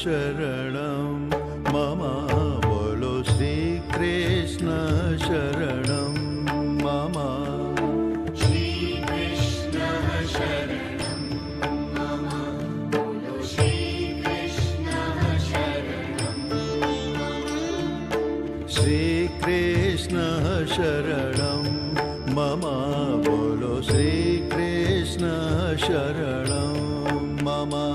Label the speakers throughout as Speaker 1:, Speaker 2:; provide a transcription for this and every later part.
Speaker 1: शरणं मम बोलो श्री कृष्ण शरणं मम
Speaker 2: श्री कृष्ण शरणं मम बोलो श्री कृष्ण शरणं मम
Speaker 1: श्री कृष्ण शरणं मम बोलो श्री कृष्ण शरणं मम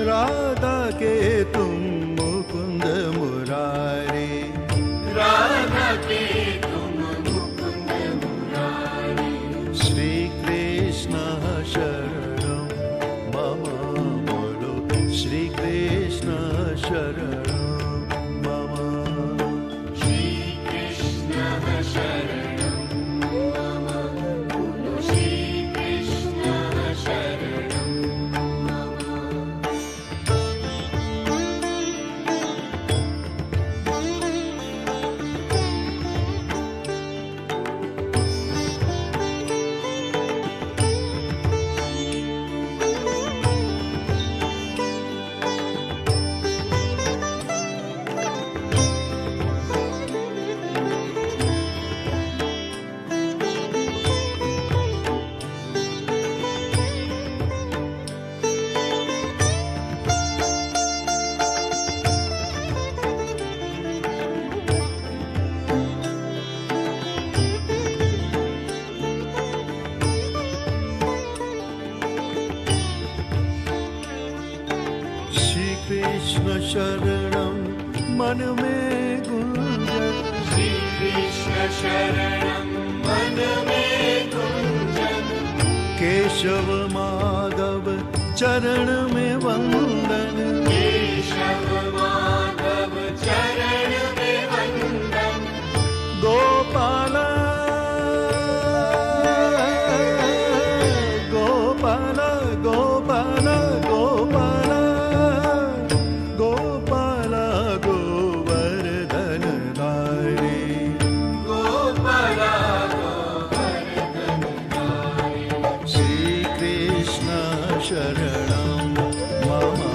Speaker 1: राधा के तुम मुकुंद मुरारी
Speaker 2: राधा के तुम मुकुंद मुरारी
Speaker 1: श्री कृष्ण शरणं मम बोलो श्री कृष्ण शरणं मम
Speaker 2: श्री कृष्ण शरणं मम बोलो श्री कृष्ण शरणं
Speaker 1: कृष्ण शरणं मन में गुंजन
Speaker 2: श्री कृष्ण शरणं मन में गुंजन
Speaker 1: केशव माधव चरण में वंदन
Speaker 2: केशव माधव चरण में वंदन
Speaker 1: गोपाल गोपाल गोपाल गोपाल गोपाल गोवर्धन धारी
Speaker 2: गोपाल गोवर्धन धारी
Speaker 1: श्री कृष्ण शरणं मम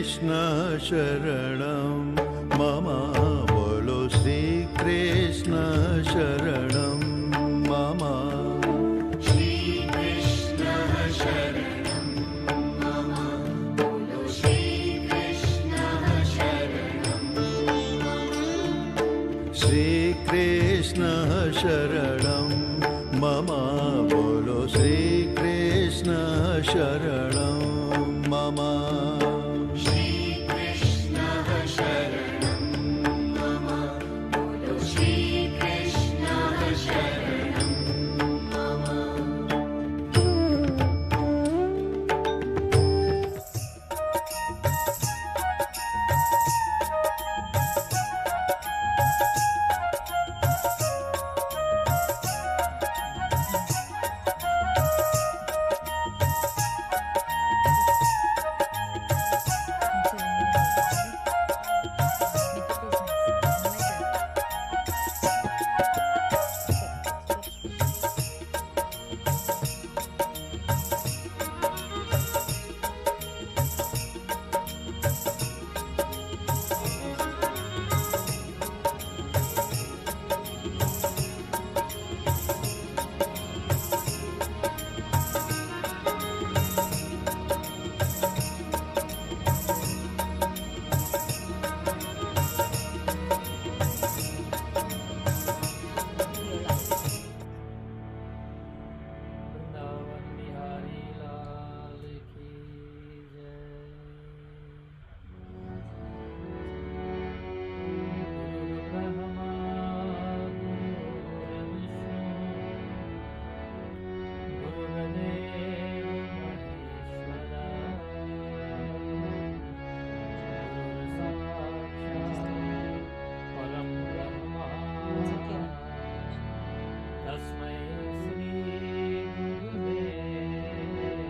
Speaker 1: कृष्ण शरणं मम बोलो श्री कृष्ण शरणं मम
Speaker 2: श्री कृष्ण शरणं मम बोलो श्री कृष्ण शरणं मम
Speaker 1: श्री कृष्ण शरणं मम बोलो श्री कृष्ण शरणं मम
Speaker 2: श्री कृष्ण शरणं मम बोलो श्री कृष्ण शरणं मम
Speaker 3: वृंदावन बिहारी लाल की जय। गुरु ब्रह्मा गुरु विष्णु गुरुर्देव महेश्वरा गुरु साक्षात् परं ब्रह्म तस्मै श्री गुरुदेव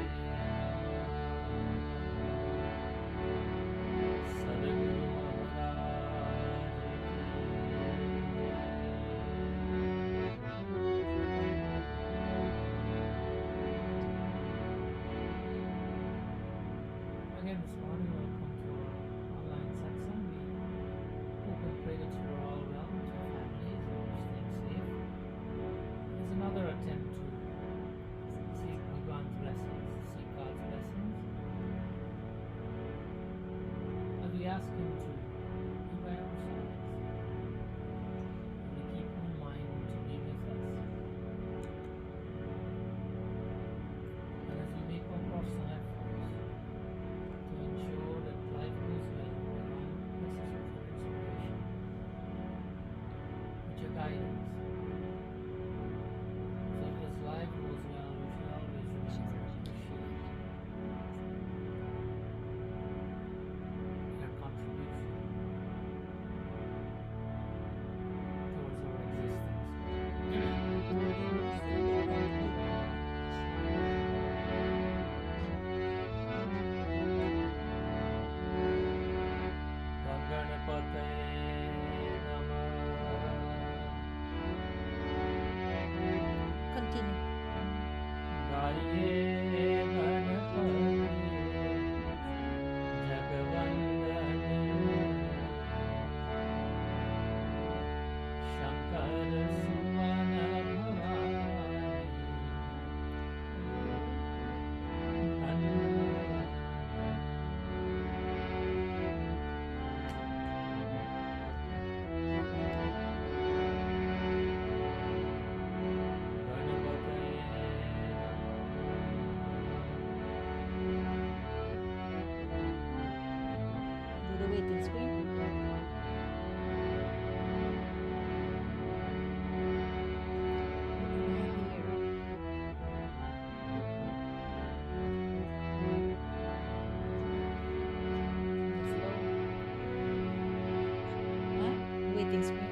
Speaker 3: सद्गुरु महाराज Again this morning welcome to our online satsang. We hope and pray that you're all well with your families and you're staying safe. There's another attempt to seek Bhagwan's blessings, seek God's blessings. And we ask Him to be by our sides. And we keep in mind to be with us. And as we make our personal efforts to ensure that life goes well with our own necessary inspiration, with your guidance. So that as life goes well, we should always remember to appreciate your contribution towards our existence. Ganganapataye Namah.
Speaker 4: Continue.
Speaker 3: गाये गणपति जगवंदन शंकर सुवन
Speaker 4: Do the waiting screen. Waiting screen.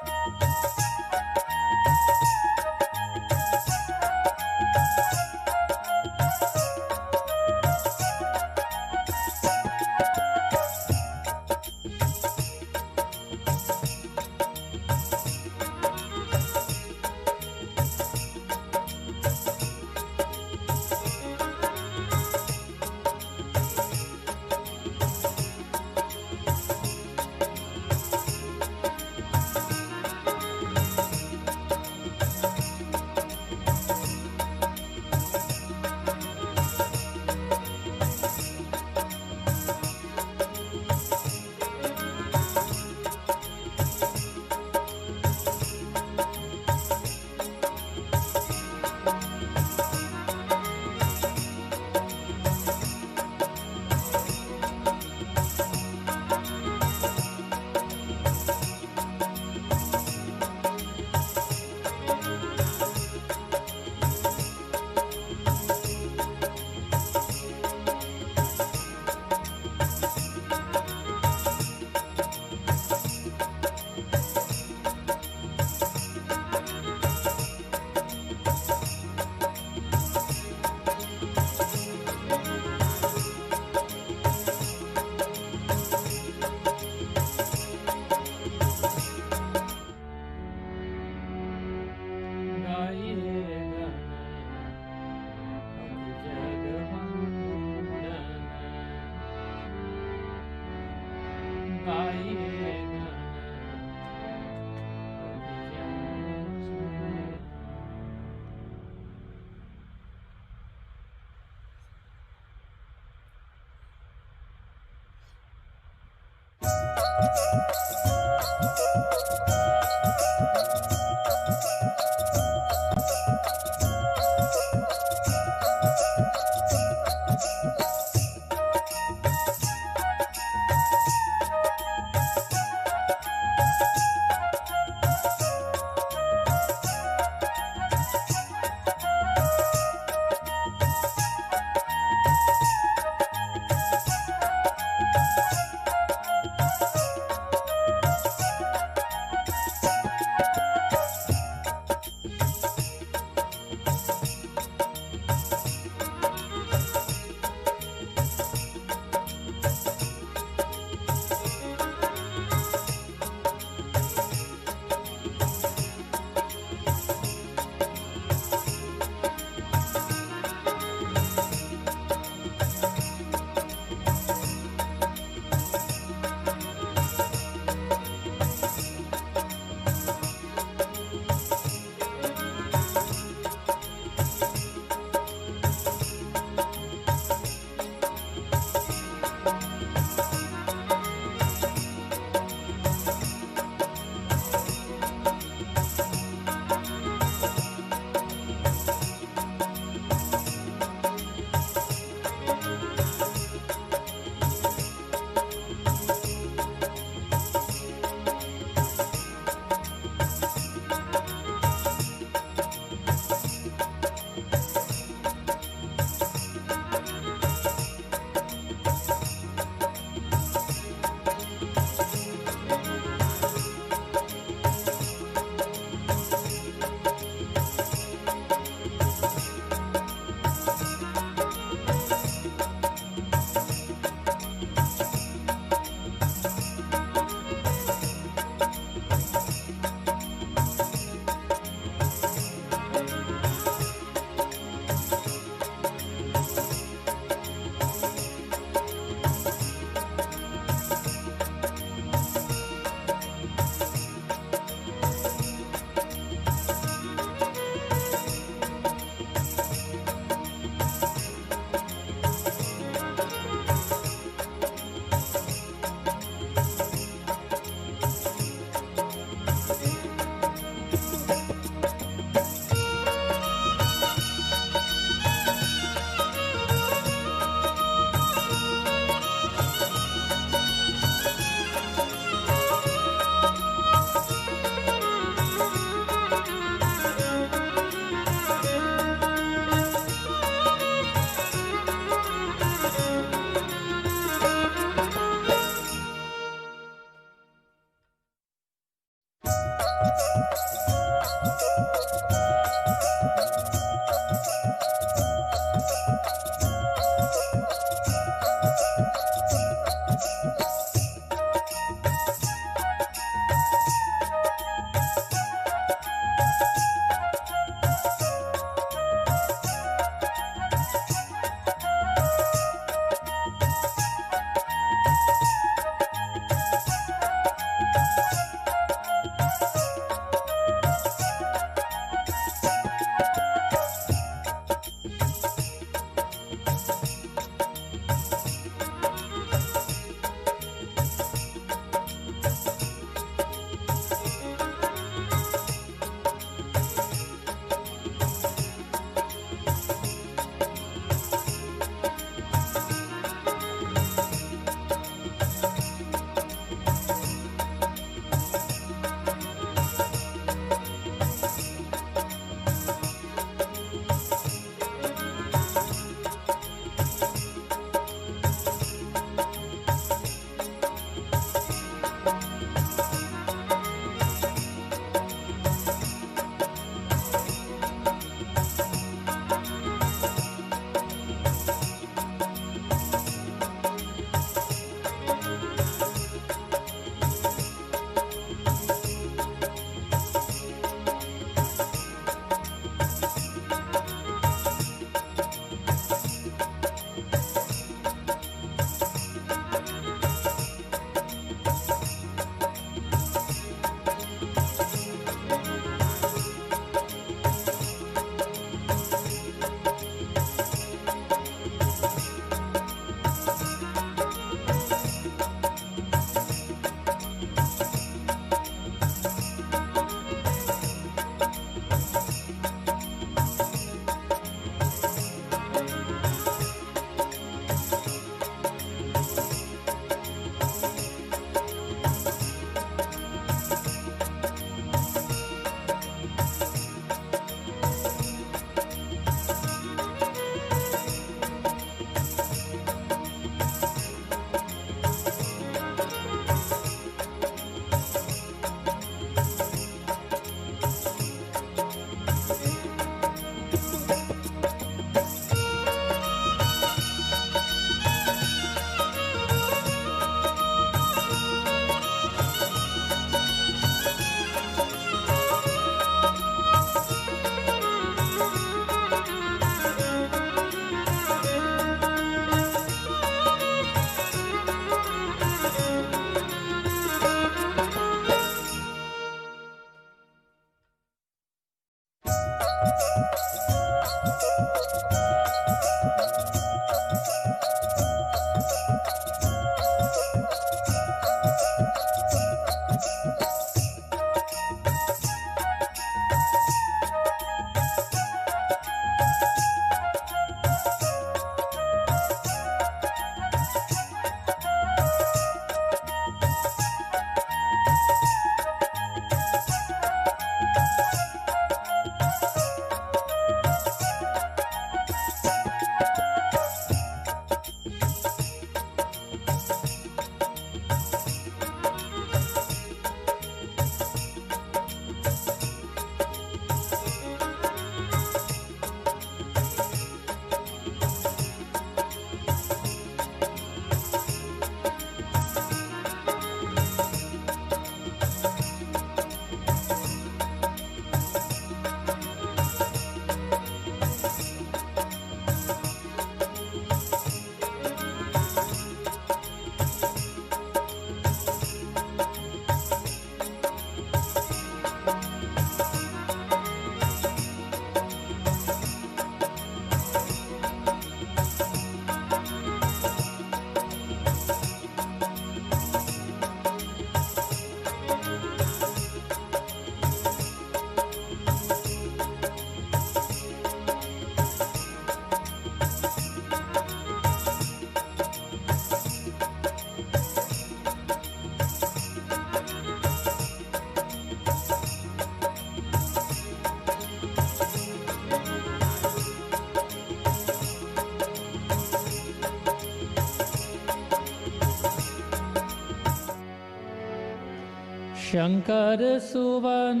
Speaker 3: Shankar सुवन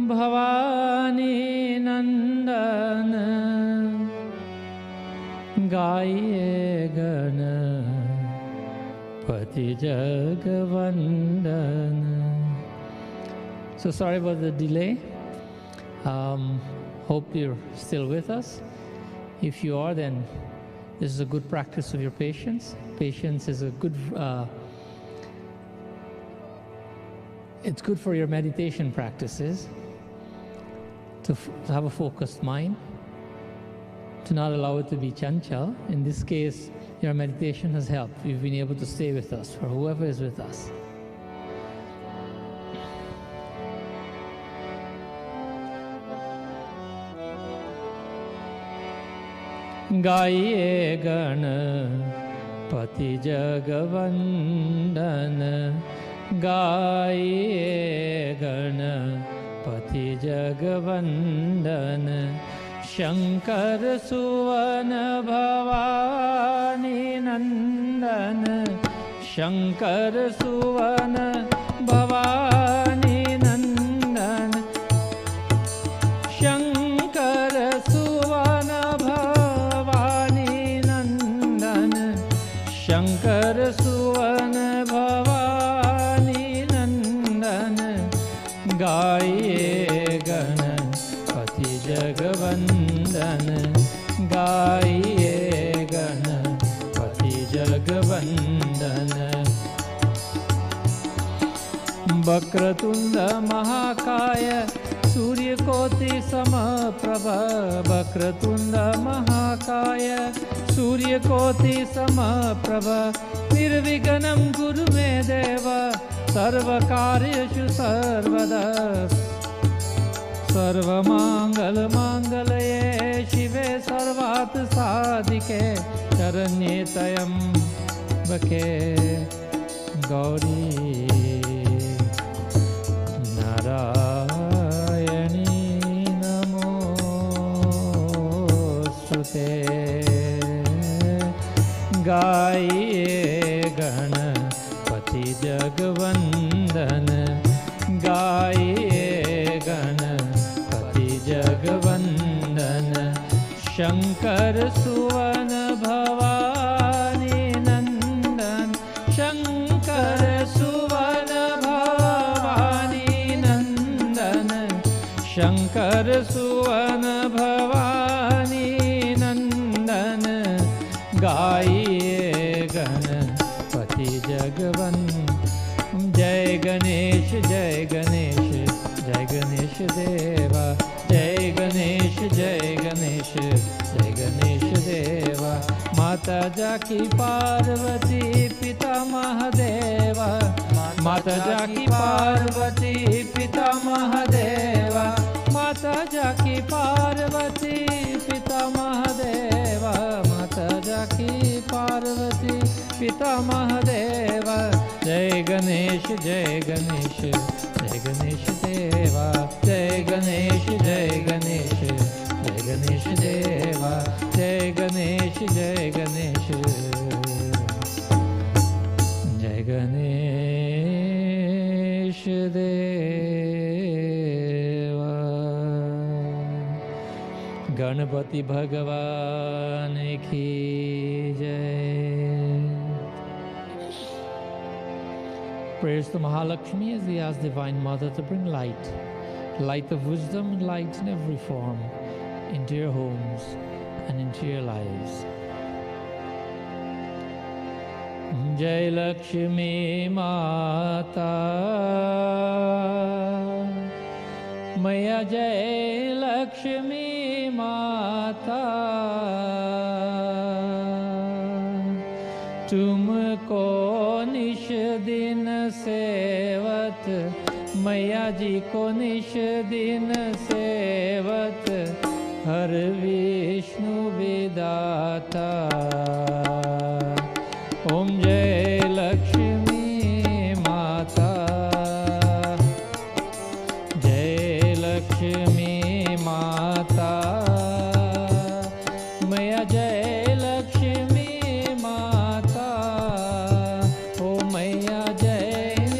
Speaker 3: भवानी नंदन गाइए Ganpati जगवंदन. So sorry about the delay. Hope you're still with us. If you are, then this is a good practice of your patience. Patience is a good, it's good for your meditation practices to have a focused mind, to not allow it to be chanchal. In this case, your meditation has helped. You've been able to stay with us, for whoever is with us. गाइए गणपति जगवंदन गाइए गणपति जगवंदन शंकर सुवन भवानी नंदन शंकर सुवन भवानी नंदन शंकर सुवन भवानी नंदन शंकर सुवन भवानी नंदन गाइए गणपति जगवंदन गाइए गणपति जगवंदन वक्रतुंड महाकाय सूर्यकोटि समप्रभ वक्रतुंड महाकाय सूर्यकोटि समप्रभ निर्विघ्नं कुरु मे देव सर्वकार्येषु सर्वदा सर्वमंगलमांगल्ये शिवे सर्वार्थ साधिके शरण्ये त्र्यंबके गौरी नारायणी नमोस्तुते गाइए गणपति जगवंदन गाइए गणपति जगवंदन शंकर सुवन भवानी नंदन शंकर सुवन भवानी नंदन शंकर सुवन भवानी नंदन गाइए गणपति जगवंदन जय गणेश जय गणेश जय गणेश देवा जय गणेश जय गणेश जय गणेश देवा माता जाकी पार्वती पिता महादेवा माता जाकी पार्वती पिता महादेवा माता जाकी पार्वती पिता महादेवा माता जाकी पार्वती पिता महादेवा जय गणेश जय गणेश जय गणेश देवा जय गणेश जय गणेश जय गणेश देवा जय गणेश जय गणेश जय गणेश देवा गणपति भगवान की जय. Prayers to Mahalakshmi as we ask Divine Mother to bring light, light of wisdom and light in every form, into your homes and into your lives. Jai Lakshmi Mata Maya Jai Lakshmi Mata तुमको निश दिन सेवत मैया जी को निश दिन सेवत हर विष्णु विदाता ओम जय लक्ष्मी माता जय लक्ष्मी माता मैया जय लक्ष्मी माता ओ मैया जय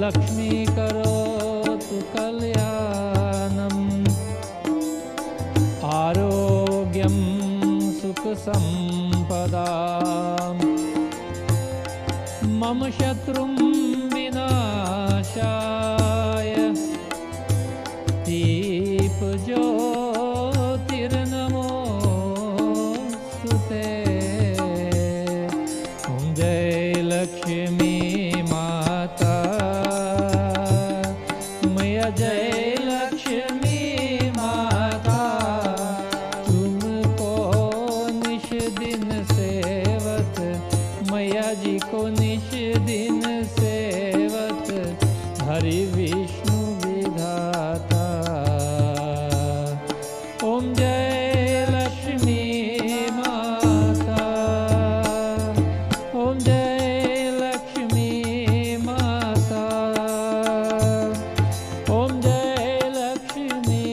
Speaker 3: लक्ष्मीकरोतु कल्याणम् आरोग्यं सुखसम्पदाम् मम शत्रुं विनाशाय दीपज्योतिर्नमोऽस्तु ते। ॐ जय लक्ष्मी माता मैया जय लक्ष्मी माता तुमको निश दिन सेवत मैया जी को निश दिन सेवत हरि विष्णु विधाता। ओम जय लक्ष्मी माता ओम जय लक्ष्मी माता ओम जय लक्ष्मी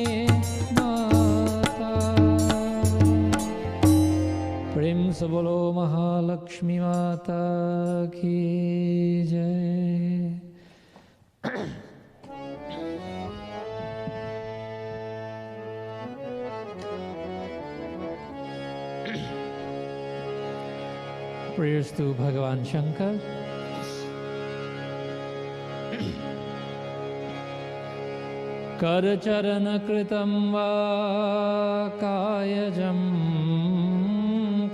Speaker 3: माता। प्रेम से बोलो महालक्ष्मी माता की जय। Prayers to Bhagavan Shankar. करचरण कृतं वा कायजं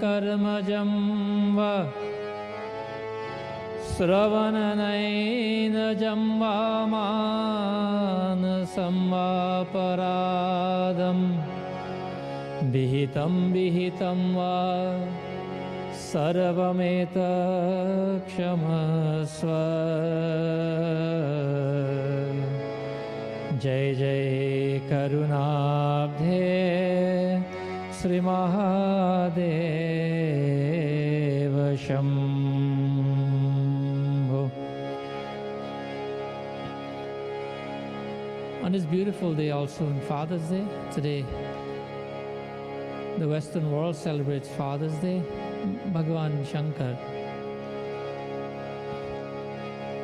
Speaker 3: कर्मजं वा श्रवणनयनजं वा मानसं वा परादं विहितं विहितं वा सर्वमेतत्क्षमस्व। जय जय करुणाब्धे Shri Mahadev Shambho. On this beautiful day, also on Father's Day, today the Western world celebrates Father's Day. Bhagavan Shankar,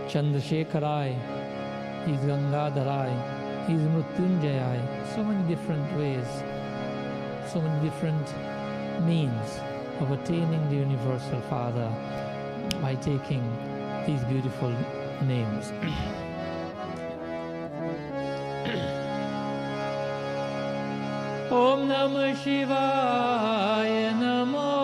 Speaker 3: Chandrasekharai, he's Gangadharai, he's Mrutyunjayai, so many different ways, so many different means of attaining the Universal Father by taking these beautiful names. Om Namah Shivaya Namo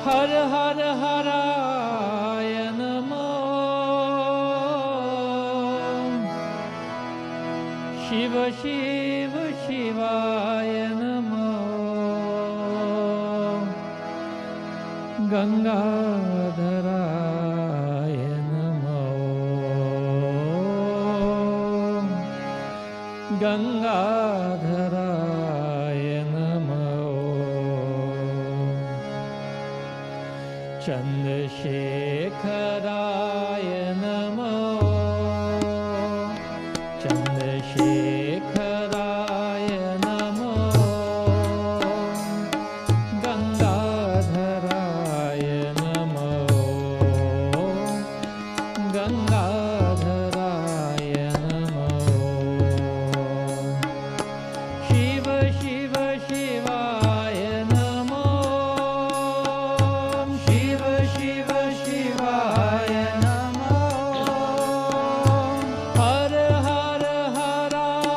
Speaker 3: Har Har Haraya Namo Shiva Shiva Shivaya Namo Gangadharaya Namo Gangadharaya Namo Chandrasekharaya Namo Chandrasekharaya Namo Gangadharaya Namo Gangadharaya Namo Shiva Shiva Shivaya Namo Shiva Shiva Shivaya Namo Har Har Haraya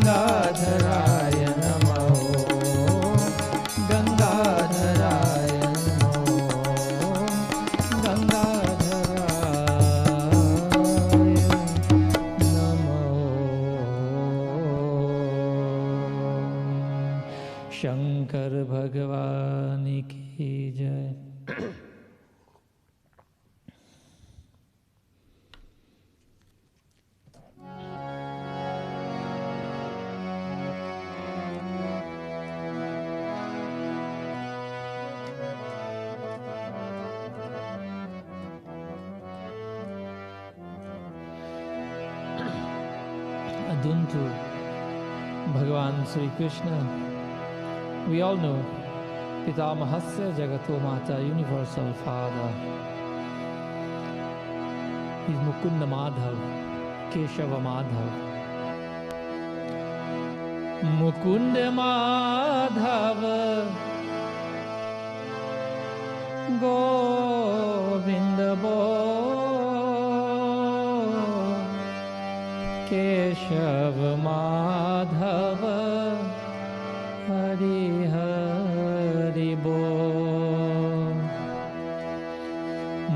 Speaker 3: गंगाधराय नमो गंगाधराय नमो गंगाधराय नमो। शंकर भगवान की जय। Aduntu, Bhagavan Sri Krishna, we all know Pitamahasya Jagato Mata, Universal Father. He's Mukunda Madhav, Keshava Madhav. Mukunda Madhav, Govinda Bo, Keshav Madhav Hari Hari बोल।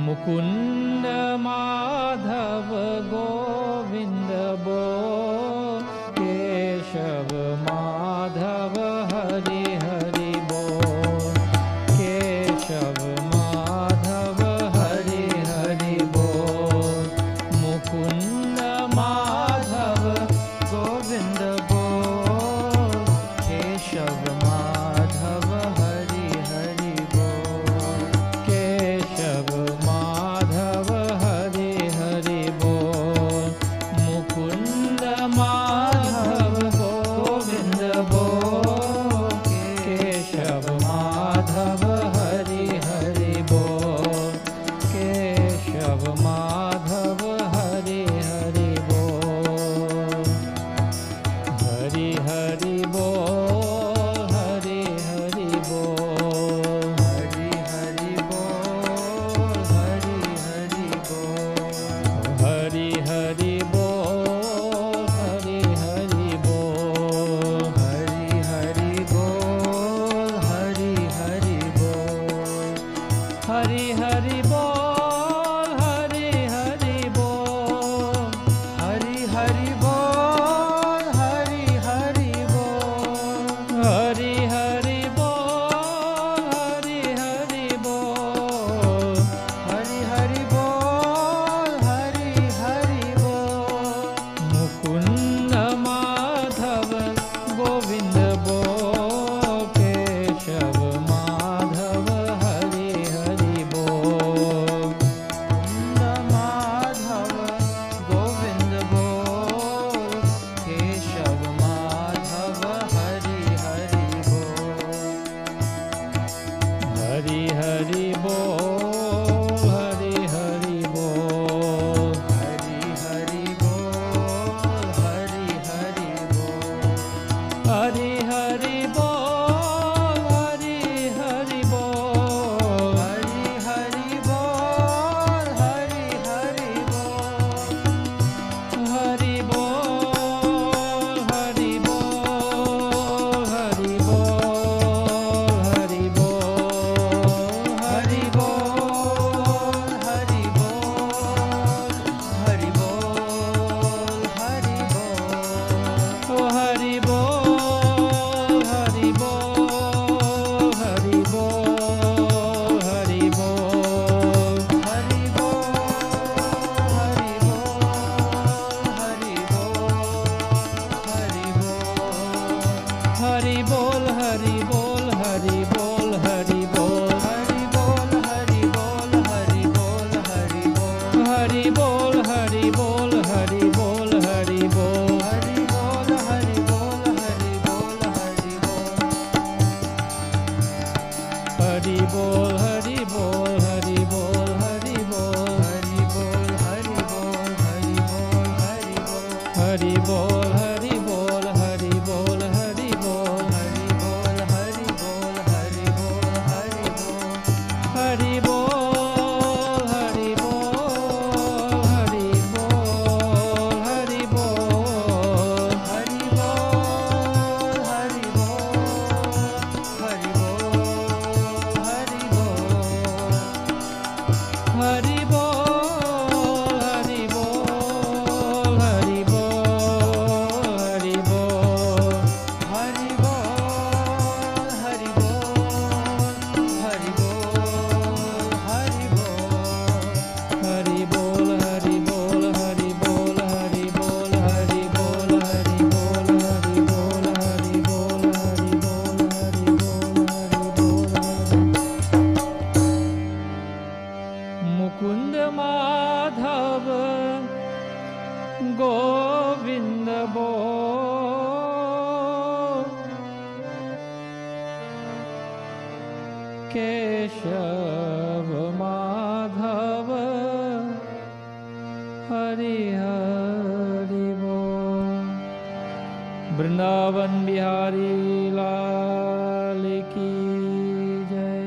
Speaker 3: मुकुंद माधव गोविंद बोल, केशव माधव हरि हरि बोल। केशव माधव हरि हरि बोल। मुकुंद माधव गोविंद बोल, केशव माधव हरि हरि बोल। केशव माधव हरि हरि बोल। मुकुंद माधव गोविंद बोल, केशव माधव हरि हरि बोल। केशव माधव हरि हरि बोल। हरि हरि बोल, हरि हरि बोल। हरि हरि बोल, हरि हरि बोल। हरि हरि बोल, हरि हरि बोल। हरि हरि बोल, हरि हरि बोल। हरि हरि बोल, हरि हरि बोल। हरि हरि बोल, हरि हरि बोल। हरि हरि बोल, हरि हरि बोल। हरि हरि बोल, हरि हरि बोल। मुकुंद माधव गोविंद बोल, केशव माधव हरि हरि बोल। मुकुंद माधव गोविंद बोल, केशव माधव हरि हरि बोल। हरि हरि बोल, हरि हरि बोल। हरि हरि बोल, हरि हरि बोल। हरि हरि बोल, हरि हरि बोल। हरि हरि बोल, हरि हरि बोल। हरि बोल, हरि बोल, हरि बोल, हरि बोल। हरि बोल, हरि बोल, हरि बोल, हरि बोल। ओ हरि बोल, हरि बोल, हरि बोल, हरि बोल। हरि बोल, हरि बोल, हरि बोल, हरि बोल। हरि बोल, हरि बोल, हरि बोल। हरि बोल, हरि बोल, हरि बोल, हरि बोल। हरि बोल, हरि बोल, हरि बोल, हरि बोल। हरि बोल, हरि बोल, हरि बोल, हरि बोल। हरि बोल, हरि बोल, हरि बोल, हरि बोल। हरि बोल, हरि बोल, हरि बोल, हरि बोल। हरि बोल, हरि बोल, हरि बोल, हरि बोल। हरि केशव माधव हरि हरि बोल। वृंदावन बिहारी लाल की जय।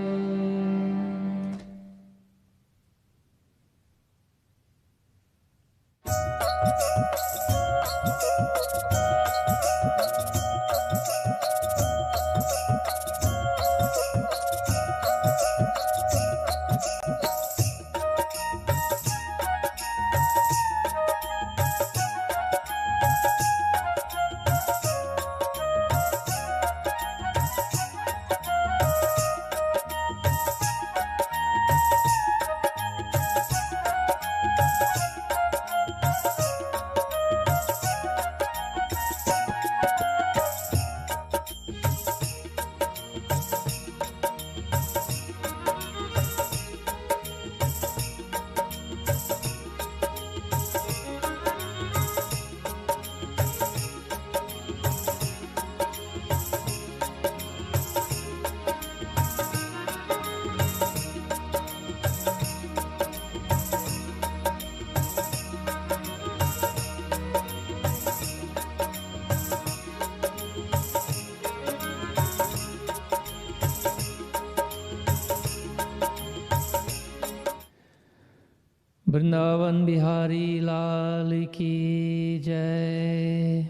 Speaker 3: वृंदावन बिहारी लाल की जय.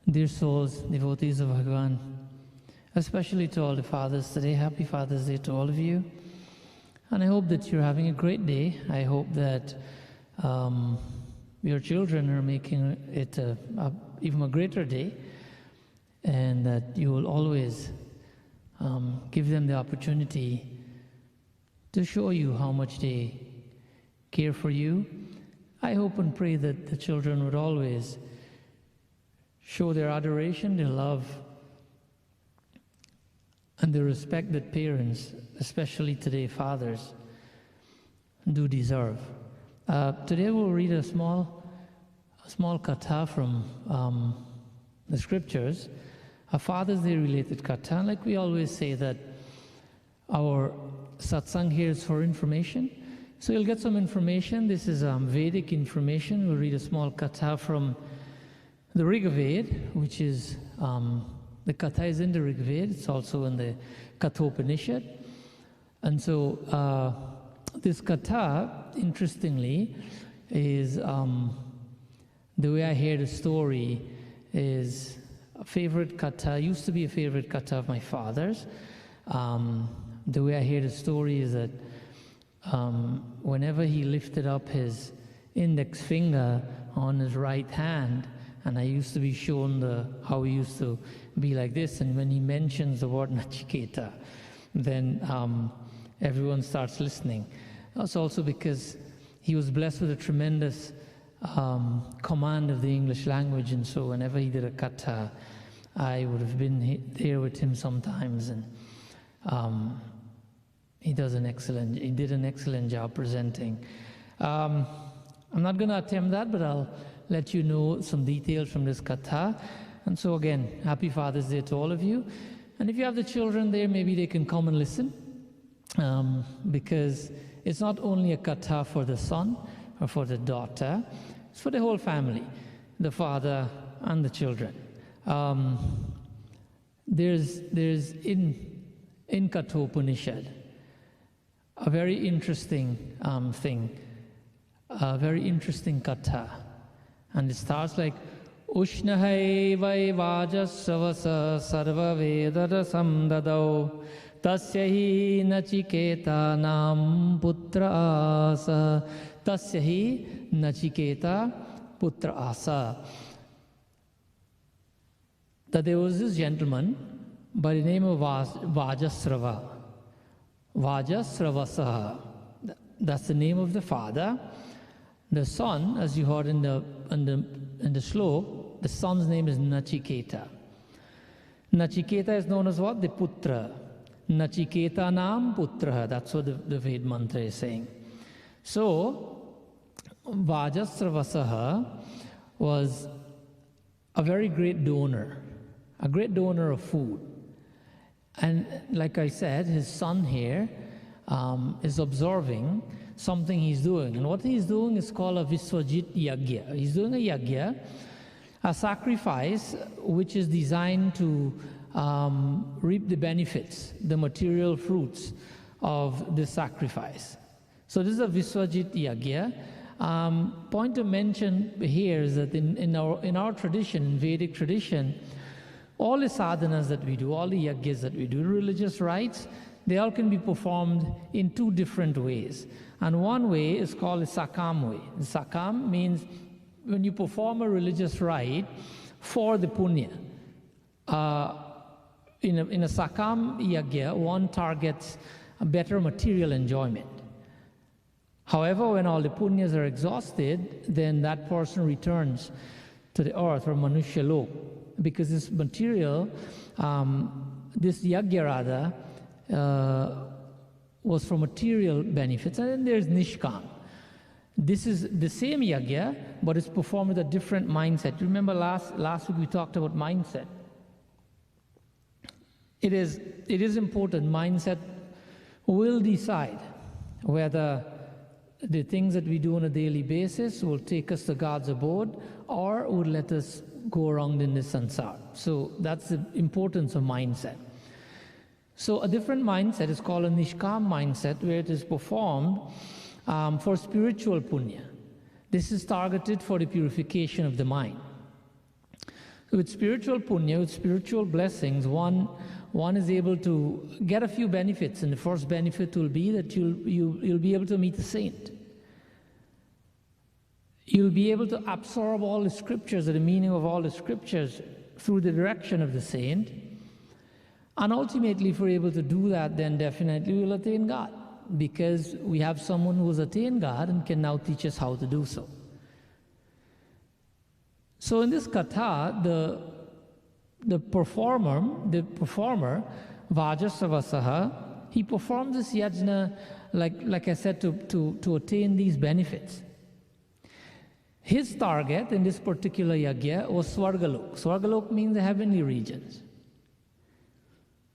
Speaker 3: Dear souls, devotees of Bhagavan, especially to all the fathers today, happy Father's Day to all of you. And I hope that you're having a great day. I hope that your children are making it even a greater day, and that you will always give them the opportunity to show you how much they care for you. I hope and pray that the children would always show their adoration, their love, and the respect that parents, especially today fathers, do deserve. Today we'll read a small katha from the scriptures, a Father's Day related katha. Like we always say that our satsang here is for information. So you'll get some information. This is Vedic information. We'll read a small katha from the Rig Veda, which is, the katha is in the Rig Veda. It's also in the Kathopanishad. And so this katha, interestingly, is the way I hear the story is a favorite katha, used to be a favorite katha of my father's. The way I hear the story is that whenever he lifted up his index finger on his right hand, and I used to be shown how he used to be like this, and when he mentions the word Nachiketa, then everyone starts listening. That's also because he was blessed with a tremendous command of the English language, and so whenever he did a katha, I would have been there with him sometimes, and he did an excellent job presenting. I'm not going to attempt that, but I'll let you know some details from this katha. And so again, happy Father's Day to all of you. And if you have the children there, maybe they can come and listen, because it's not only a katha for the son or for the daughter, it's for the whole family, the father and the children. There's in Kathopanishad a very interesting thing, a very interesting katha. And it starts like, Ushnahai vai vajasavasa sarva vedara samdadau tasya hi nachiketa nam putra asa tasya hi nachiketa putra asa. That there was this gentleman by the name of Vajasrava. Vajasravasa. That's the name of the father. The son, as you heard in the slok, the son's name is Nachiketa. Nachiketa is known as what? The Putra. Nachiketa nam Putra. That's what the Ved mantra is saying. So, Vajasravasaha was a very great donor of food. And like I said, his son here is observing something he's doing. And what he's doing is called a Viswajit Yagya. He's doing a Yagya, a sacrifice which is designed to reap the benefits, the material fruits of the sacrifice. So this is a Viswajit Yagya. Point to mention here is that in our tradition, in Vedic tradition, all the sadhanas that we do, all the yagyas that we do, religious rites, they all can be performed in two different ways. And one way is called the sakam way. The sakam means when you perform a religious rite for the punya. In a sakam yagya, one targets a better material enjoyment. However, when all the punyas are exhausted, then that person returns to the earth or manushya lok, because this material, this yagya Radha, was for material benefits. And then there's nishkam. This is the same yagya, but it's performed with a different mindset. Remember last week we talked about mindset. It is important. Mindset will decide whether the things that we do on a daily basis will take us to God's abode or would let us go around in this sansar. So that's the importance of mindset. So a different mindset is called a nishkam mindset, where it is performed for spiritual punya. This is targeted for the purification of the mind. So with spiritual punya, with spiritual blessings, one is able to get a few benefits, and the first benefit will be that you'll be able to meet a saint. You'll be able to absorb all the scriptures, or the meaning of all the scriptures, through the direction of the saint. And ultimately, if we're able to do that, then definitely we'll attain God, because we have someone who has attained God and can now teach us how to do so. So in this katha, the performer, Vajasavasaha, he performs this yajna, like I said, to attain these benefits. His target in this particular yagya was Swargalok. Swargalok means the heavenly regions.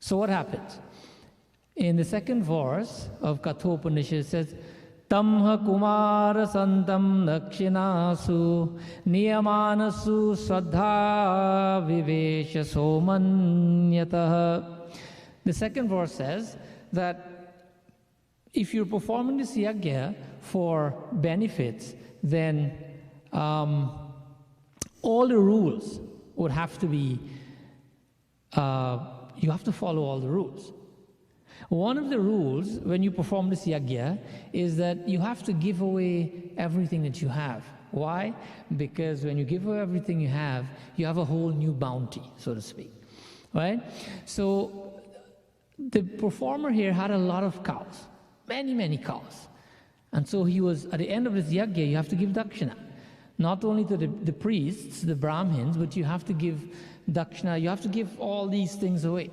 Speaker 3: So what happens? In the second verse of Kathopanishad, it says, Tamha Kumara Santam Dakshinasu Niyamanasu Swadha Vivesha Somanyataha. The second verse says that if you're performing this yagya for benefits, then all the rules would have to be, you have to follow all the rules. One of the rules when you perform this yagya is that you have to give away everything that you have. Why? Because when you give away everything you have a whole new bounty, so to speak. Right? So the performer here had a lot of cows, many cows. And so he was, at the end of this yagya, you have to give dakshina. Not only to the priests, the Brahmins, but you have to give dakshina, you have to give all these things away.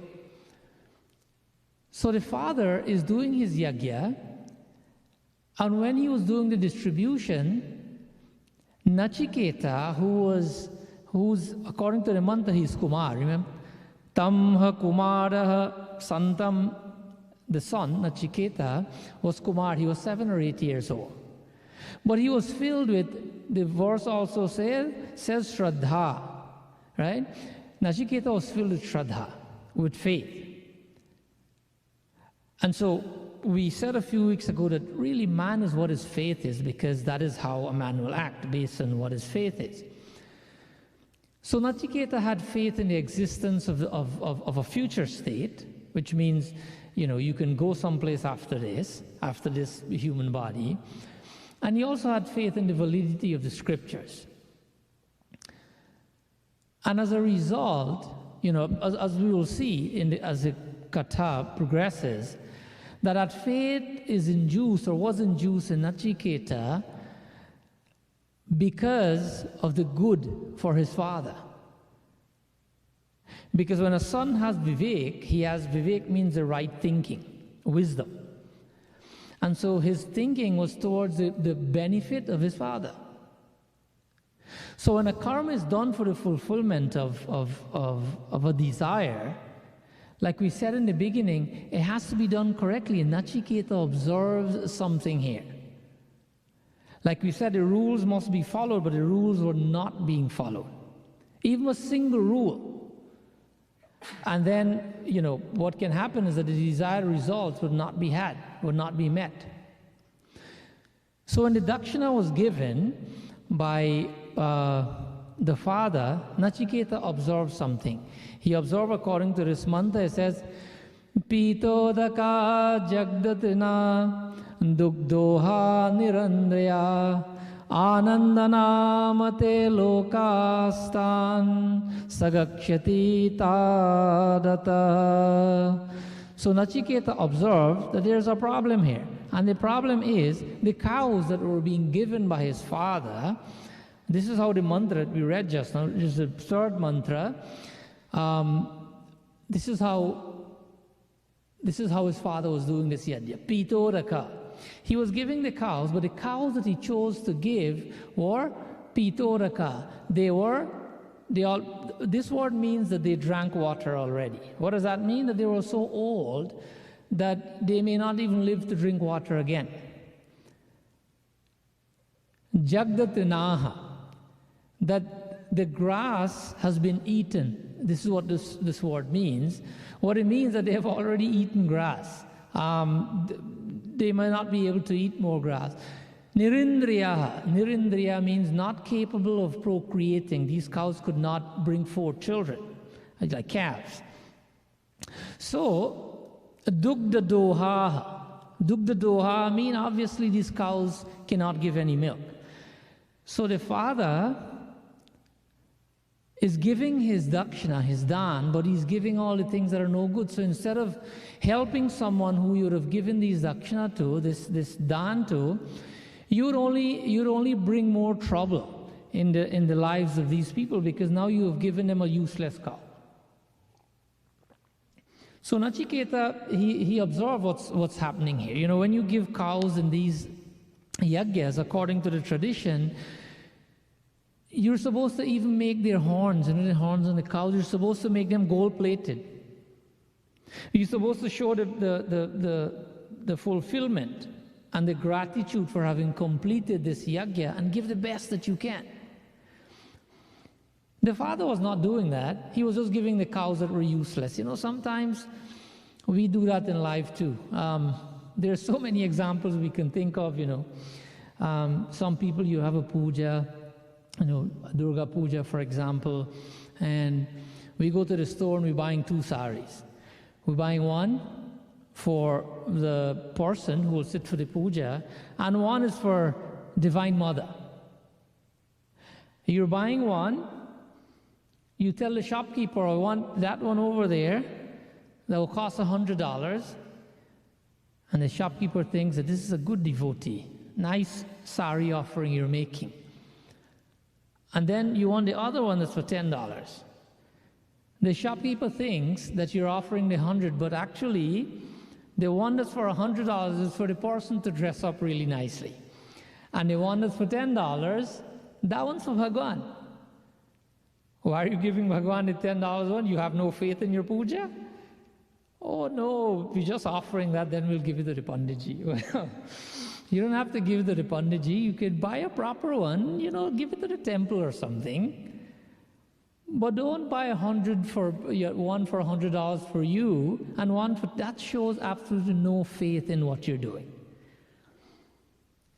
Speaker 3: So the father is doing his yagya, and when he was doing the distribution, Nachiketa, who's according to the mantra, he's Kumar, remember? Tamha Kumaraha Santam, the son, Nachiketa, was Kumar. He was 7 or 8 years old. But he was filled with, the verse also says Shraddha, right? Nachiketa was filled with Shraddha, with faith. And so we said a few weeks ago that really man is what his faith is, because that is how a man will act, based on what his faith is. So Nachiketa had faith in the existence of a future state, which means, you can go someplace after this human body. And he also had faith in the validity of the scriptures. And as a result, as we will see as the katha progresses, that faith is induced or was induced in Nachiketa because of the good for his father. Because when a son has vivek means the right thinking, wisdom. And so his thinking was towards the benefit of his father. So when a karma is done for the fulfillment of a desire, Like we said in the beginning, it has to be done correctly. And Nachiketa observes something here. Like we said, the rules must be followed, but the rules were not being followed. Even a single rule. And then, what can happen is that the desired results would not be had, would not be met. So when the dakshina was given by the father, Nachiketa observed something. He observed according to this mantra, it says, Pitodaka jagdatina dugdoha nirandraya anandanamate lokastan sagakshati tadata. So Nachiketa observed that there's a problem here. And the problem is the cows that were being given by his father. This is how the mantra that we read just now, this is the third mantra. This is how his father was doing this yajna. Pitodaka. He was giving the cows, but the cows that he chose to give were pitodaka. This word means that they drank water already. What does that mean? That they were so old that they may not even live to drink water again. Jagdatinaha. That the grass has been eaten. This is what this word means. What it means that they have already eaten grass. They might not be able to eat more grass. Nirindriyaha. Nirindriya means not capable of procreating. These cows could not bring forth children, like calves. So, Dugda doha. Dugda doha mean obviously these cows cannot give any milk. So the father is giving his dakshina, his dan, but he's giving all the things that are no good. So instead of helping someone who you would have given these dakshina to, this dan to, you'd only bring more trouble in the lives of these people, because now you have given them a useless cow. So Nachiketa, he observed what's happening here. When you give cows in these yagyas, according to the tradition, you're supposed to even make their horns, the horns on the cows, you're supposed to make them gold-plated. You're supposed to show the fulfillment and the gratitude for having completed this yagya and give the best that you can. The father was not doing that. He was just giving the cows that were useless. Sometimes we do that in life too. There are so many examples we can think of, Some people, you have a puja, Durga Puja, for example, and we go to the store and we're buying 2 saris. We're buying one for the person who will sit for the puja, and one is for Divine Mother. You're buying one, you tell the shopkeeper, I want that one over there, that will cost $100, and the shopkeeper thinks that this is a good devotee, nice sari offering you're making. And then you want the other one that's for $10. The shopkeeper thinks that you're offering the 100, but actually, the one that's for $100 is for the person to dress up really nicely. And the one that's for $10, that one's for Bhagwan. Why are you giving Bhagwan the $10 one? You have no faith in your puja? Oh no, we're just offering that, then we'll give it to the Panditji. Well, you don't have to give it to the Panditji. You could buy a proper one, give it to the temple or something. But don't buy one for $100 for you, and one for that shows absolutely no faith in what you're doing.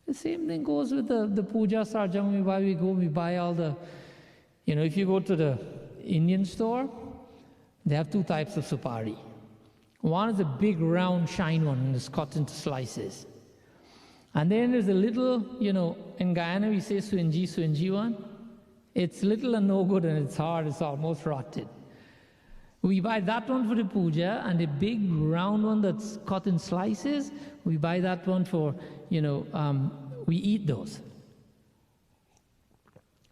Speaker 3: The same thing goes with the puja sarjam. We buy all the, if you go to the Indian store, they have 2 types of supari. One is a big round shine one, and it's cut into slices. And then there's a little, in Guyana we say suinji one. It's little and no good, and it's hard, it's almost rotted. We buy that one for the puja, and the big round one that's cut in slices, we buy that one for, we eat those.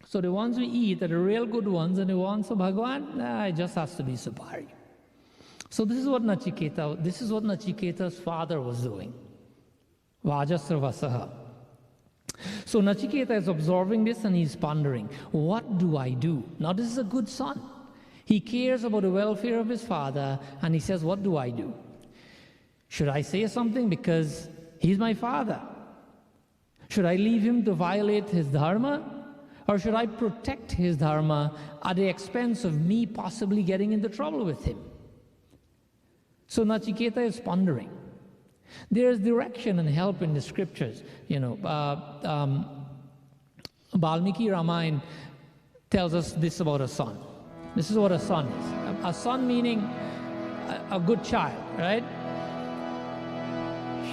Speaker 3: So the ones we eat are the real good ones, and the ones for Bhagwan, it just has to be supari. So this is what Nachiketa's father was doing. Vajasravasaha. So Nachiketa is observing this and he's pondering, what do I do? Now this is a good son. He cares about the welfare of his father, and he says, what do I do? Should I say something because he's my father? Should I leave him to violate his dharma? Or should I protect his dharma at the expense of me possibly getting into trouble with him? So Nachiketa is pondering. There is direction and help in the scriptures. Valmiki Ramayana tells us this about a son. This is what a son is. A son meaning a good child, right?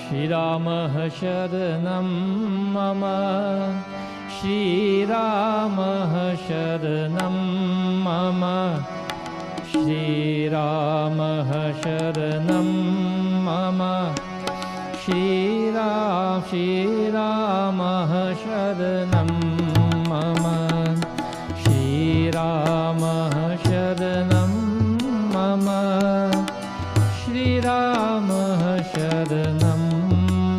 Speaker 3: Shri Rama Sharanam Mama, Shri Rama Sharanam Mama, Shri Rama Sharanam Mama, Shri Rama Sharanam Mama, Shri Rama Sharanam Mama, Shri Rama Sharanam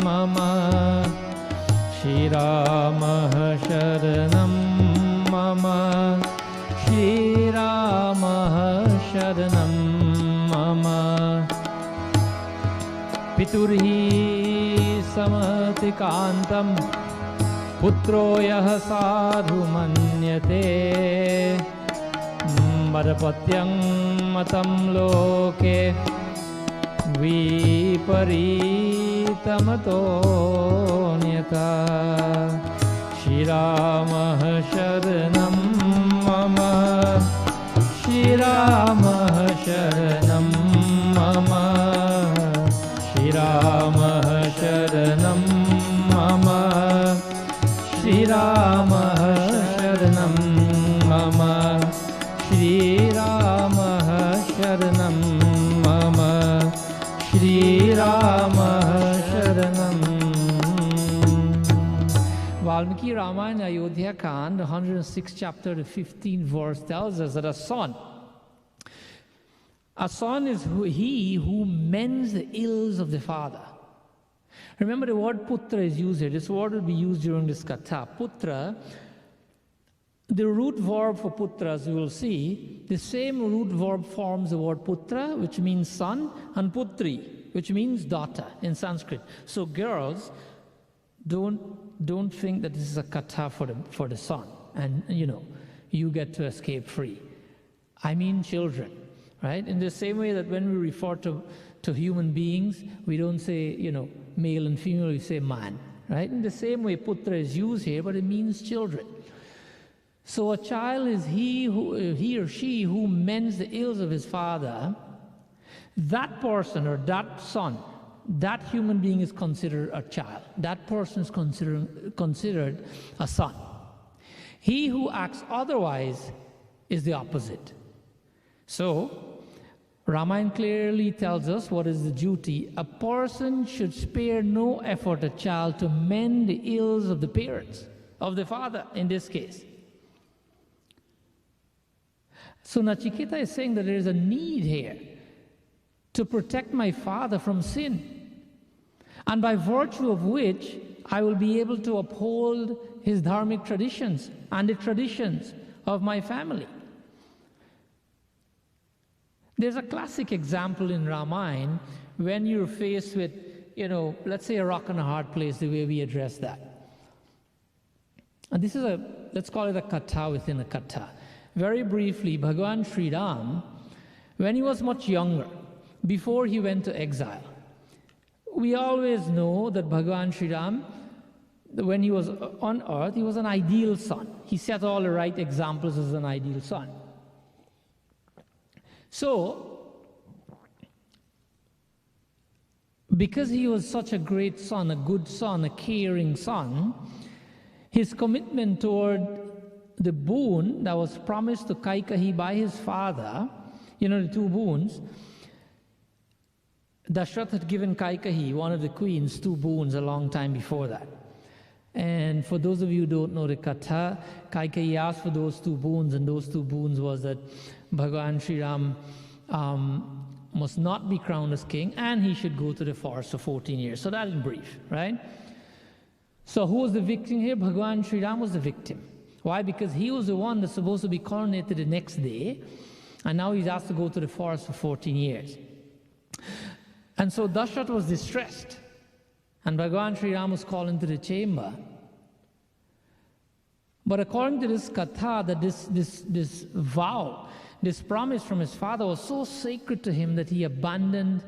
Speaker 3: Mama, Shri Rama Sharanam Mama, Shri Rama Sharanam Mama. Piturhi samatikantam putro yah sadhu manyate madapatyam matam loke viparitamato nyata. Shri Rama Sharanam Mama, Shri Rama Sharanam Mama, Shri Rama Sharanam Mama, Shri Rama Sharanam Mama, Shri Rama Sharanam Mama, Shri Rama Sharanam. Valmiki Ramayana Ayodhya Kand, 106th chapter, the 15th verse tells us that a son is he who mends the ills of the father. Remember, the word putra is used here. This word will be used during this katha. Putra, the root verb for putra, as you will see, the same root verb forms the word putra, which means son, and putri, which means daughter in Sanskrit. So girls, don't think that this is a katha for the son, and you get to escape free. I mean children, right? In the same way that when we refer to human beings, we don't say male and female, we say man, right? In the same way, putra is used here, but it means children. So a child is he or she who mends the ills of his father. That person or that son, that human being is considered a child. That person is considered a son. He who acts otherwise is the opposite. So, Ramayana clearly tells us what is the duty. A person should spare no effort, a child, to mend the ills of the parents, of the father in this case. So Nachiketa is saying that there is a need here to protect my father from sin, and by virtue of which I will be able to uphold his dharmic traditions and the traditions of my family. There's a classic example in Ramayana when you're faced with, let's say a rock and a hard place, the way we address that. And this is let's call it a katha within a katha. Very briefly, Bhagavan Sri Ram, when he was much younger, before he went to exile, we always know that Bhagavan Sri Ram, when he was on earth, he was an ideal son. He set all the right examples as an ideal son. So, because he was such a great son, a good son, a caring son, his commitment toward the boon that was promised to Kaikeyi by his father, the two boons, Dashrath had given Kaikeyi, one of the queens, two boons a long time before that. And for those of you who don't know the katha, Kaikeyi asked for those two boons, and those two boons was that Bhagavan Sri Ram must not be crowned as king, and he should go to the forest for 14 years. So that in brief, right? So who was the victim here? Bhagavan Sri Ram was the victim. Why? Because he was the one that's supposed to be coronated the next day, And now he's asked to go to the forest for 14 years. And so Dashrath was distressed. And Bhagavan Sri Ram was called into the chamber. But according to this katha, that this vow, this promise from his father was so sacred to him that he abandoned,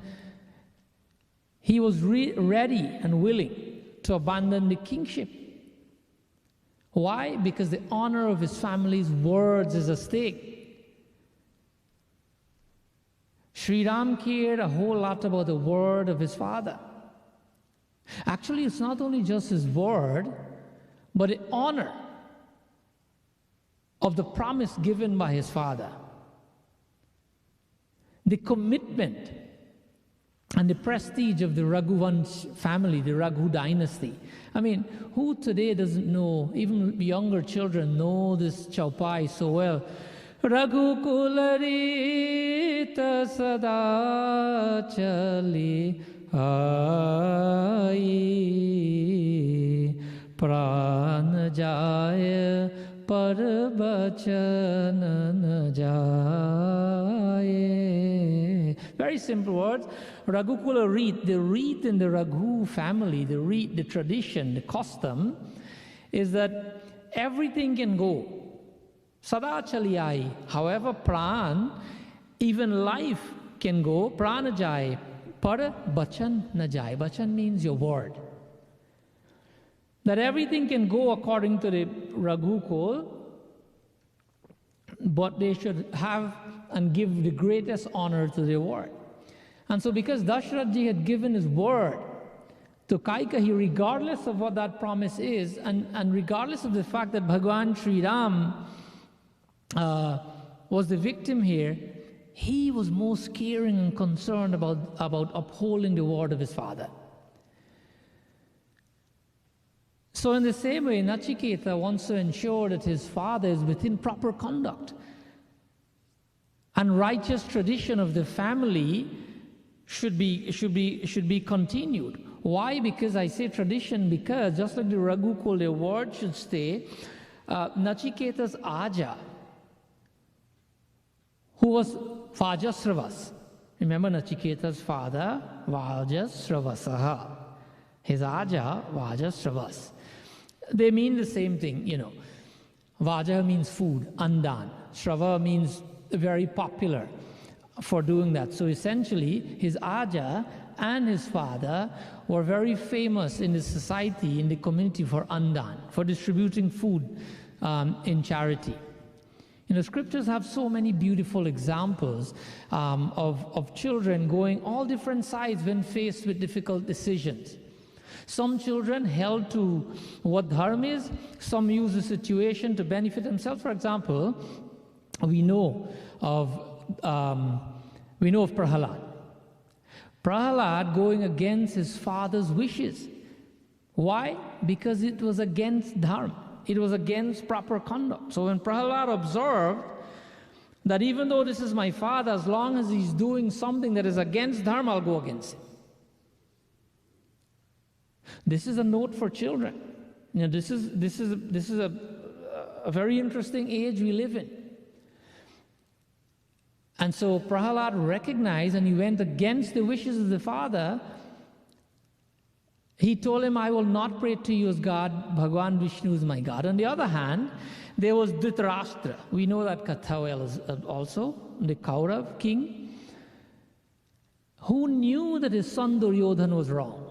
Speaker 3: he was ready and willing to abandon the kingship. Why? Because the honor of his family's words is at stake. Sri Ram cared a whole lot about the word of his father. Actually, it's not only just his word, but the honor of the promise given by his father. The commitment and the prestige of the Raghuvansh family, the Raghu dynasty. I mean, who today doesn't know, even younger children know this chaupai so well. Raghu kularita sada chali aayi pran jaya par bachan na jaye. Very simple words. Raghukula Reet, the Reet in the Raghu family, the Reet, the tradition, the custom, is that everything can go. Sada chaliyai, however, pran, even life can go. Pranajai, par bachan najai. Bachan means your word. That everything can go according to the Raghukul, but they should have and give the greatest honor to their word. And so because Dashrath ji had given his word to Kaikeyi, regardless of what that promise is, and regardless of the fact that Bhagavan Sri Ram was the victim here, he was most caring and concerned about upholding the word of his father. So in the same way, Nachiketa wants to ensure that his father is within proper conduct and righteous tradition of the family should be continued. Why? Because I say tradition, because just like the Raghukul, their word should stay. Nachiketa's Aja, who was Vajasravas. Remember Nachiketa's father, Vajasravasaha. His Aja, Vajasravas. They mean the same thing, you know. Vaja means food, andan. Shrava means very popular for doing that. So essentially, his Aja and his father were very famous in the society, in the community for andan, for distributing food in charity. You know, scriptures have so many beautiful examples of children going all different sides when faced with difficult decisions. Some children held to what dharma is, some use the situation to benefit themselves. For example, we know of Prahalad. Prahalad going against his father's wishes. Why? Because it was against dharma. It was against proper conduct. So when Prahalad observed that even though this is my father, as long as he's doing something that is against dharma, I'll go against it. This is a note for children. You know, this is a very interesting age we live in. And so Prahalad recognized, and he went against the wishes of the father. He told him, I will not pray to you as God, Bhagavan Vishnu is my God. On the other hand, there was Dhritarashtra. We know that Katha well also, the Kaurav king, who knew that his son Duryodhana was wrong.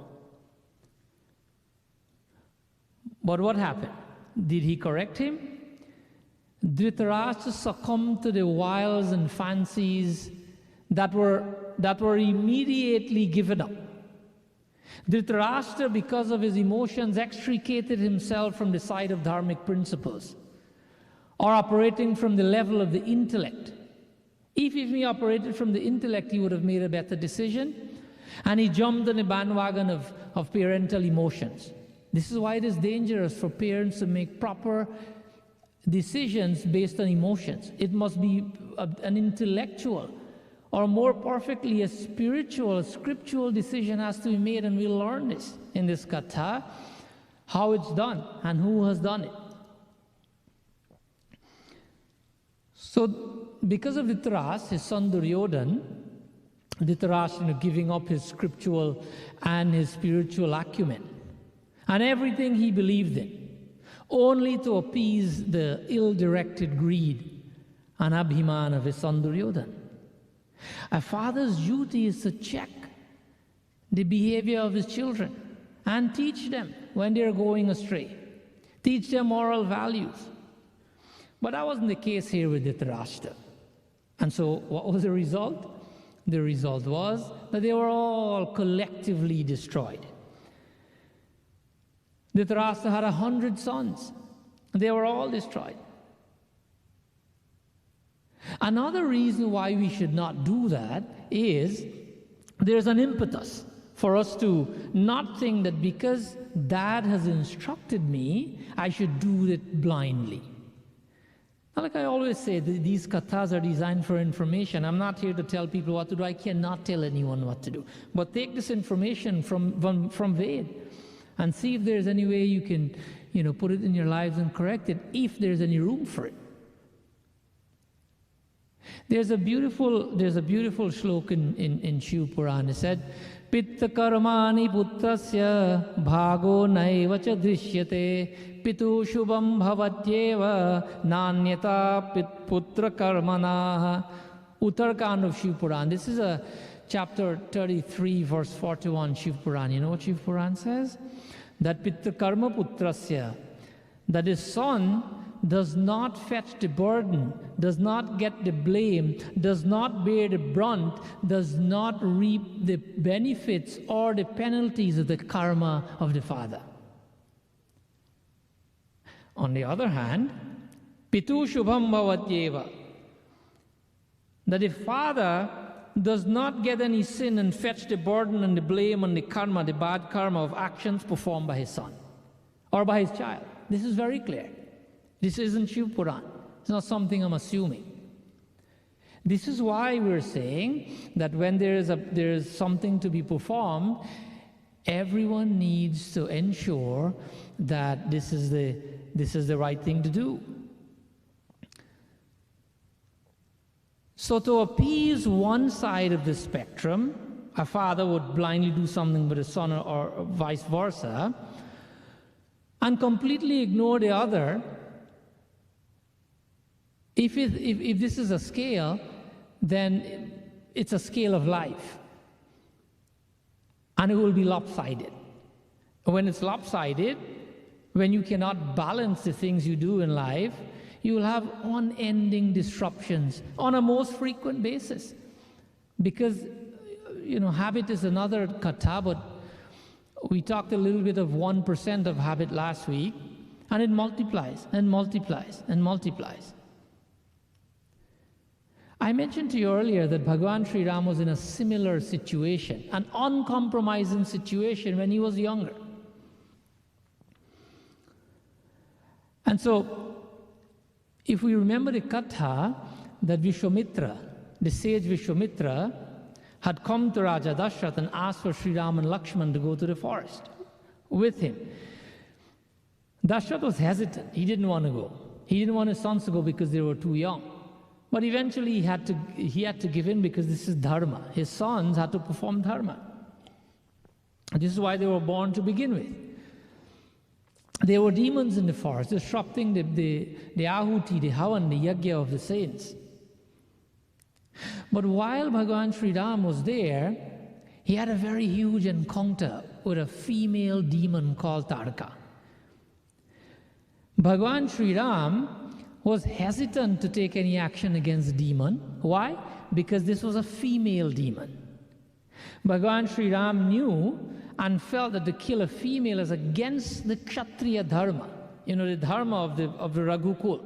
Speaker 3: But what happened? Did he correct him? Dhritarashtra succumbed to the wiles and fancies that were immediately given up. Dhritarashtra, because of his emotions, extricated himself from the side of dharmic principles, or operating from the level of the intellect. If he operated from the intellect, he would have made a better decision, and he jumped on the bandwagon of parental emotions. This is why it is dangerous for parents to make proper decisions based on emotions. It must be an intellectual, or more perfectly, a spiritual, a scriptural decision has to be made, and we'll learn this in this katha, how it's done and who has done it. So, because of Dhritarashtra, his son Duryodhana, Dhritarashtra, giving up his scriptural and his spiritual acumen and everything he believed in, only to appease the ill-directed greed and abhiman of his son Duryodhana. A father's duty is to check the behavior of his children and teach them when they're going astray. Teach them moral values. But that wasn't the case here with Dhritarashtra. And so what was the result? The result was that they were all collectively destroyed. Dhritarashtra had 100 sons. They were all destroyed. Another reason why we should not do that is there's an impetus for us to not think that because Dad has instructed me, I should do it blindly. Now, like I always say, these kathas are designed for information. I'm not here to tell people what to do. I cannot tell anyone what to do. But take this information from Ved and see if there's any way you can, put it in your lives and correct it, if there's any room for it. There's a beautiful shlok in Shiv Puran. It said, Pitta karmani putrasya bhago naiva cha drishyate pitu shubham bhavatyeva nanyata putra karmana. Uttarkand of Shiv Puran. This is a chapter 33, verse 41, Shiv Puran. You know what Shiv Puran says? That pitta karma putrasya, that his son does not fetch the burden, does not get the blame, does not bear the brunt, does not reap the benefits or the penalties of the karma of the father. On the other hand, pitu shubham bhavatyeva, that the father does not get any sin and fetch the burden and the blame and the karma, the bad karma of actions performed by his son or by his child. This is very clear. This isn't Shiv Puran. It's not something I'm assuming. This is why we're saying that when there is something to be performed, everyone needs to ensure that this is the right thing to do. So to appease one side of the spectrum, a father would blindly do something with a son or vice versa, and completely ignore the other. If this is a scale, then it's a scale of life. And it will be lopsided. When it's lopsided, when you cannot balance the things you do in life, you will have unending disruptions on a most frequent basis. Because, habit is another katha, but we talked a little bit of 1% of habit last week, and it multiplies and multiplies and multiplies. I mentioned to you earlier that Bhagavan Sri Ram was in a similar situation, an uncompromising situation when he was younger. And so, if we remember the katha that Vishwamitra, the sage Vishwamitra, had come to Raja Dashrath and asked for Sri Ram and Lakshman to go to the forest with him. Dashrath was hesitant. He didn't want to go. He didn't want his sons to go because they were too young. But eventually he had to give in because this is dharma. His sons had to perform dharma. This is why they were born to begin with. There were demons in the forest disrupting the ahuti, the havan, the yajna of the saints. But while Bhagavan Sri Ram was there, he had a very huge encounter with a female demon called Tarka. Bhagavan Sri Ram was hesitant to take any action against the demon. Why? Because this was a female demon. Bhagavan Sri Ram knew and felt that to kill a female is against the Kshatriya dharma, the dharma of the Raghukul.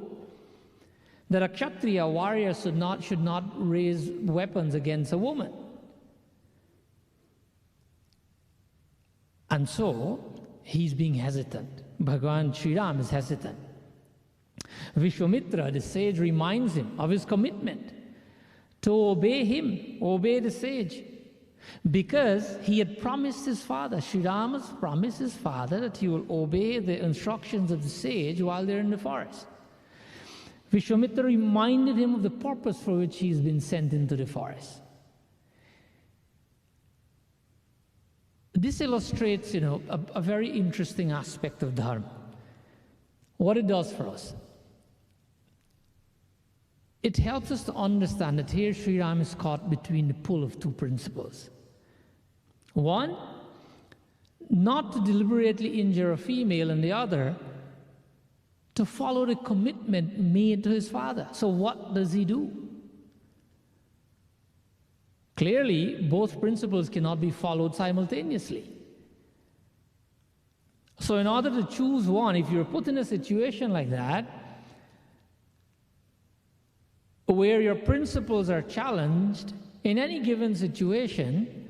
Speaker 3: That a Kshatriya warrior should not raise weapons against a woman. And so, he's being hesitant. Bhagavan Sri Ram is hesitant. Vishwamitra, the sage, reminds him of his commitment to obey him, obey the sage. Because he had promised his father, Sri Rama has promised his father that he will obey the instructions of the sage while they're in the forest. Vishwamitra reminded him of the purpose for which he's been sent into the forest. This illustrates, a very interesting aspect of Dharma. What it does for us. It helps us to understand that here Sri Ram is caught between the pull of two principles. One, not to deliberately injure a female, and the other, to follow the commitment made to his father. So what does he do? Clearly, both principles cannot be followed simultaneously. So in order to choose one, if you're put in a situation like that, where your principles are challenged in any given situation,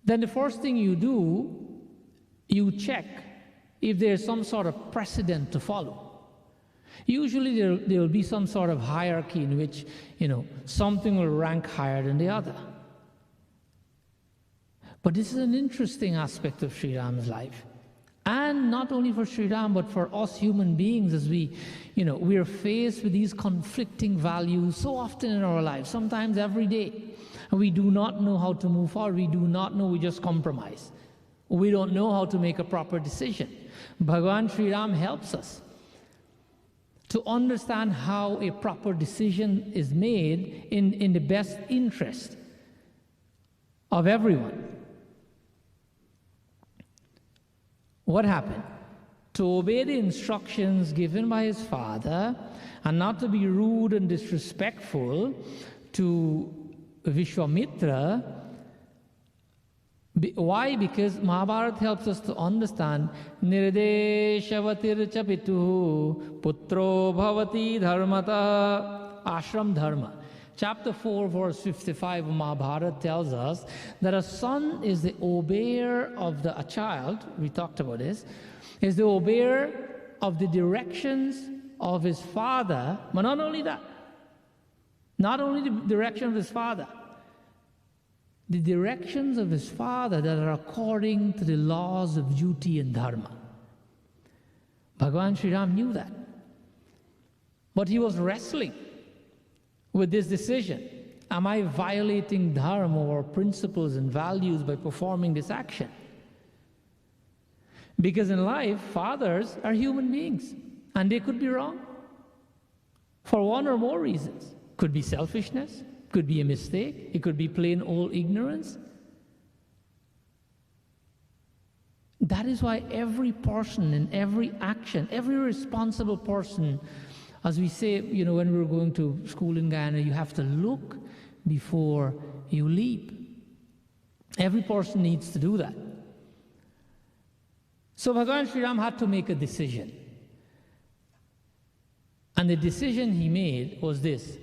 Speaker 3: then the first thing you do, you check if there's some sort of precedent to follow. Usually there will be some sort of hierarchy in which, something will rank higher than the other. But this is an interesting aspect of Sri Ram's life. And not only for Sri Ram, but for us human beings, as we are faced with these conflicting values so often in our lives, sometimes every day. And we do not know how to move forward. We do not know, we just compromise. We don't know how to make a proper decision. Bhagavan Sri Ram helps us to understand how a proper decision is made in the best interest of everyone. What happened? To obey the instructions given by his father and not to be rude and disrespectful to Vishwamitra. Why? Because Mahabharata helps us to understand Nirdeshavatir chapitu putro bhavati dharmata ashram dharma. Chapter 4, verse 55 of Mahabharata tells us that a son is the obeyer of a child, we talked about this, is the obeyer of the directions of his father, but not only that, not only the direction of his father, the directions of his father that are according to the laws of duty and dharma. Bhagavan Sri Ram knew that. But he was wrestling with this decision. Am I violating dharma or principles and values by performing this action? Because in life, fathers are human beings, and they could be wrong for one or more reasons. Could be selfishness, could be a mistake, it could be plain old ignorance. That is why every person in every action, every responsible person, as we say, when we were going to school in Guyana, you have to look before you leap. Every person needs to do that. So Bhagavan Sri Ram had to make a decision. And the decision he made was this.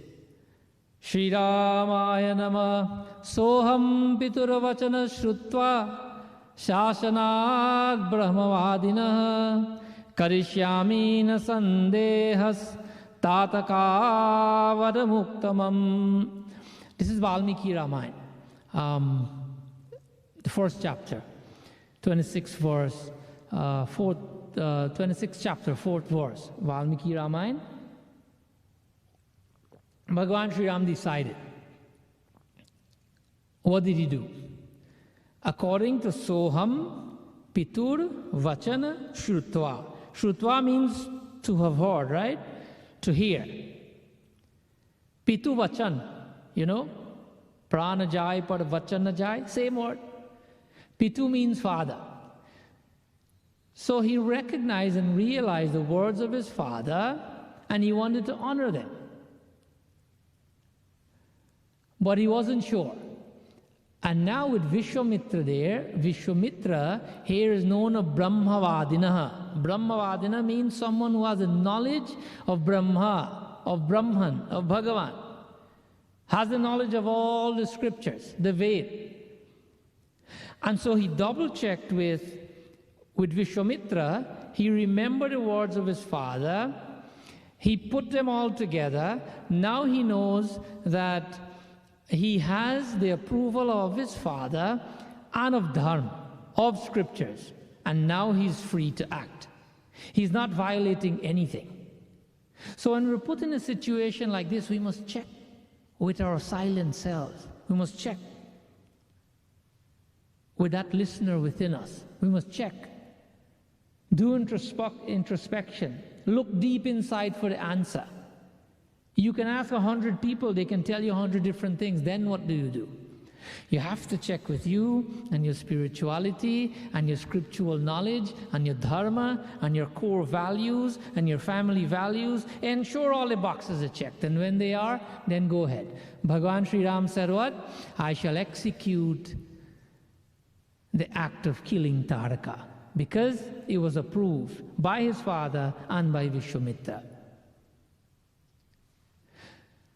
Speaker 3: Shri Ramaya Nama Soham Pituravachana Shrutva Shasanad Brahmavadinah Karishyami na Sandehas Tatakavada Muktamam. This is Valmiki Ramayana, the first chapter, 26th verse, 26th chapter, 4th verse, Valmiki Ramayana. Bhagavan Sri Ram decided. What did he do? According to Soham Pitur Vachana Shrutva. Shrutva means to have heard, right? To hear. Pitu Vachan, Prana Jai par Vachana Jai, same word. Pitu means father. So he recognized and realized the words of his father, and he wanted to honor them. But he wasn't sure. And now with Vishwamitra there, Vishwamitra here is known as Brahmavadinaha. Brahmavadina means someone who has a knowledge of Brahma, of Brahman, of Bhagavan. Has the knowledge of all the scriptures, the Ved. And so he double-checked with Vishwamitra. He remembered the words of his father. He put them all together. Now he knows that he has the approval of his father and of dharma, of scriptures, and now he's free to act. He's not violating anything. So when we're put in a situation like this, we must check with our silent selves. We must check with that listener within us. We must check. Do introspection. Look deep inside for the answer. You can ask 100 people, they can tell you 100 different things. Then what do? You have to check with you and your spirituality and your scriptural knowledge and your dharma and your core values and your family values. Ensure all the boxes are checked. And when they are, then go ahead. Bhagavan Sri Ram said what? I shall execute the act of killing Taraka, because it was approved by his father and by Vishwamitra.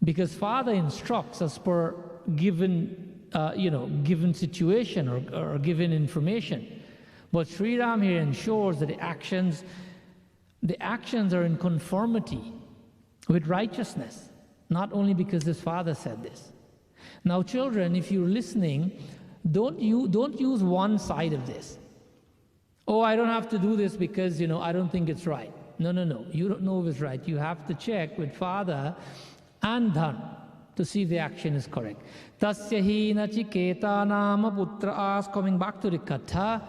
Speaker 3: Because father instructs as per given situation or given information. But Sri Ram here ensures that the actions are in conformity with righteousness, not only because his father said this. Now children, if you're listening, don't use one side of this. Oh, I don't have to do this because, I don't think it's right. No. You don't know if it's right. You have to check with father and dharma to see if the action is correct. Tasya hi nachiketa nama putra as. Coming back to the katha,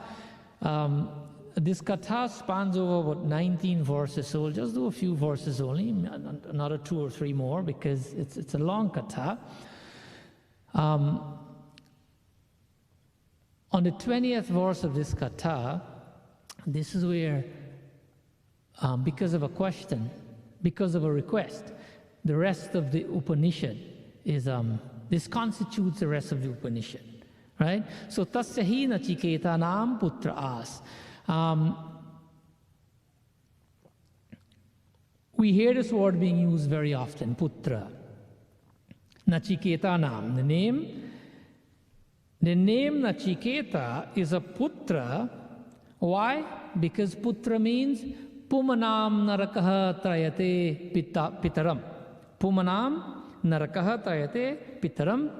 Speaker 3: this katha spans over about 19 verses, so we'll just do a few verses only, another 2 or 3 more, because it's a long katha. On the 20th verse of this katha, this is where, because of a question, because of a request, the rest of the Upanishad is, this constitutes the rest of the Upanishad, right? So, tasya hi nachiketa nam putra as. We hear this word being used very often, putra. Nachiketa nam, the name Nachiketa is a putra. Why? Because putra means pumanam narakaha trayate pitaram. Pumanam narakaha trayate pitaram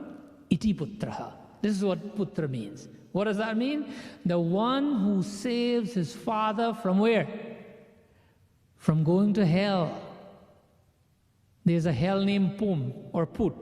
Speaker 3: iti putraha. This is what putra means. What does that mean? The one who saves his father from where? From going to hell. There's a hell named Pum or Put.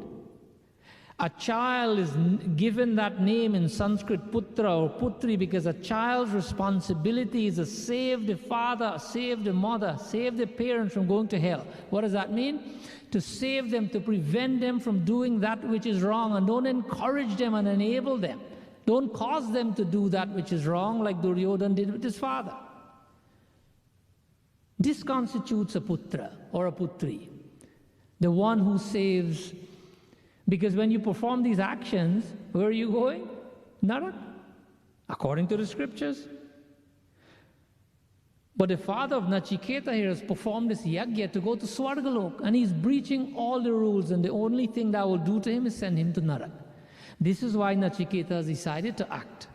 Speaker 3: A child is given that name in Sanskrit, putra or putri, because a child's responsibility is to save the father, save the mother, save the parents from going to hell. What does that mean? To save them, to prevent them from doing that which is wrong, and don't encourage them and enable them. Don't cause them to do that which is wrong, like Duryodhana did with his father. This constitutes a putra or a putri, the one who saves. Because when you perform these actions, where are you going? Narak, according to the scriptures. But the father of Nachiketa here has performed this yagya to go to Swargalok, and he's breaching all the rules, and the only thing that will do to him is send him to Narak. This is why Nachiketa has decided to act.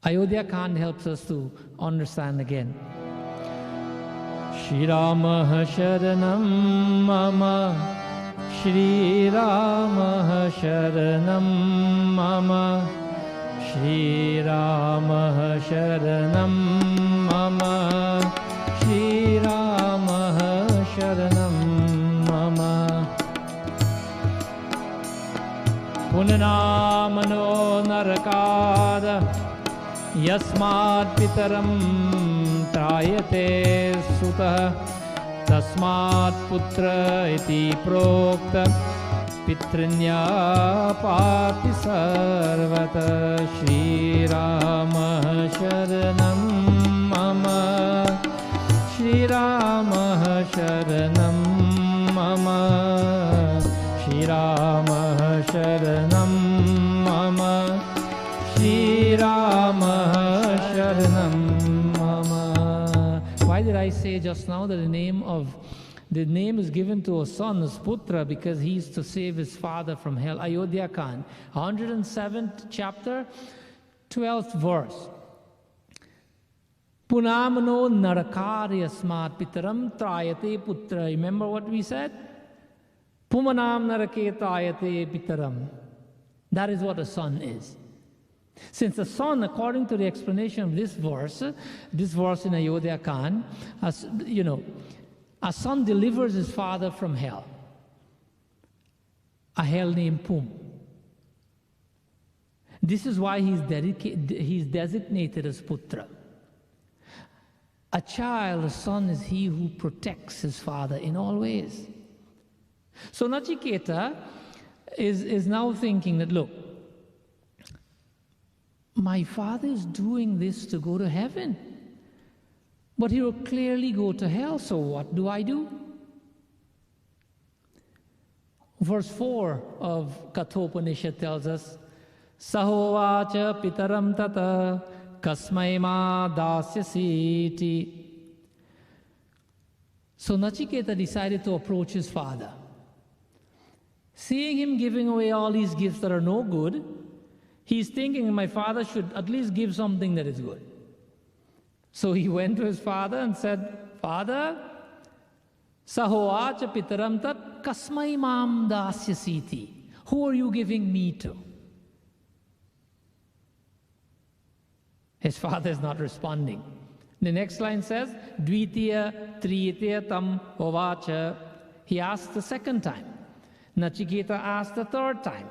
Speaker 3: Ayodhya Khan helps us to understand again. Shri Rama Sharanam Mama, Shri Rama Sharanam Mama, Shri Rama Sharanam Mama, Shri Rama Sharanam Mama. Punanamano Narakada Yasmat Pitaram Trayate Sutta Tasmat Putra iti Prokta Pitrinya Pati Sarvata. Shri Rama Sharanam Mama, Shri Rama Sharanam Mama, Shri Rama Sharanam Mama, Shri Rama Sharanam. Why did I say just now that the name is given to a son as Putra because he is to save his father from hell? Ayodhya Khan, 107th chapter, 12th verse. Punamano narakaryasmat pitaram trayate putra. Remember what we said? Pumanam narake trayate pitaram. That is what a son is. Since the son, according to the explanation of this verse in Ayodhya Khan, a son delivers his father from hell, a hell named Pum. This is why he's designated as Putra. A child, a son, is he who protects his father in all ways. So Nachiketa is now thinking that, look, my father is doing this to go to heaven, but he will clearly go to hell, so what do I do? Verse 4 of Kathopanishad tells us, Sahovacha pitaram tata kasmai ma dasyasiti. So Nachiketa decided to approach his father. Seeing him giving away all these gifts that are no good, he's thinking my father should at least give something that is good. So he went to his father and said, Father, Sahovacha pitaram tat kasmai mam dasyasiti. Who are you giving me to? His father is not responding. The next line says, Dvitiya tritiya tam hovacha. He asked the second time. Nachiketa asked the third time.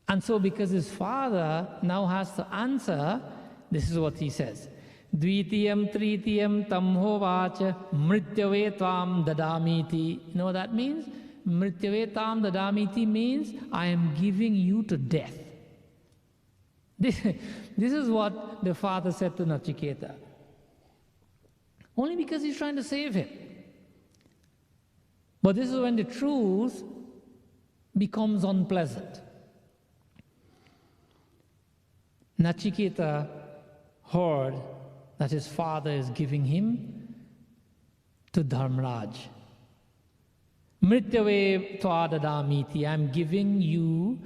Speaker 3: And so because his father now has to answer, this is what he says. Dvitiyam tritiyam tam hovacha mrityave tvam dadamiti. You know what that means? Mrityave tvam dadamiti means I am giving you to death. This is what the father said to Nachiketa. Only because he's trying to save him. But this is when the truth becomes unpleasant. Nachiketa heard that his father is giving him to Dharmaraj. Mrityave twadadamiti, I'm giving you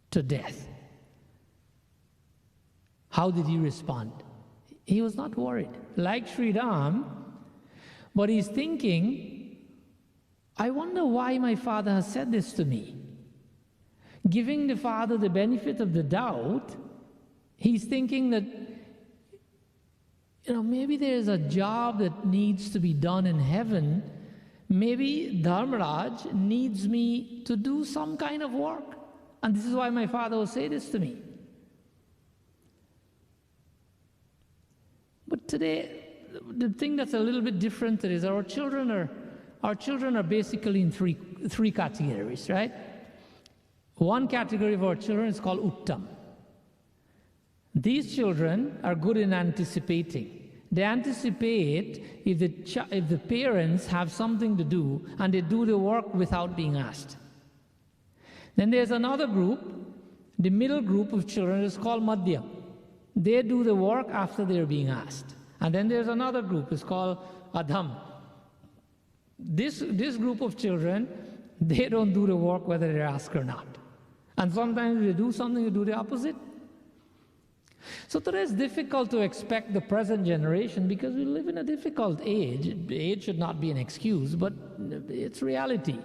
Speaker 3: to death. How did he respond? He was not worried. Like Sri Ram, but he's thinking, I wonder why my father has said this to me. Giving the father the benefit of the doubt, he's thinking that, maybe there's a job that needs to be done in heaven. Maybe Dharmaraj needs me to do some kind of work. And this is why my father will say this to me. But today, the thing that's a little bit different is our children are basically in three categories, right? One category of our children is called Uttam. These children are good in anticipating. They anticipate if the parents have something to do, and they do the work without being asked. Then there's another group, the middle group of children is called Madhyam. They do the work after they're being asked. And then there's another group, it's called Adham. This group of children, they don't do the work whether they're asked or not. And sometimes they do something, they do the opposite. So today it's difficult to expect the present generation because we live in a difficult age. Age should not be an excuse, but it's reality.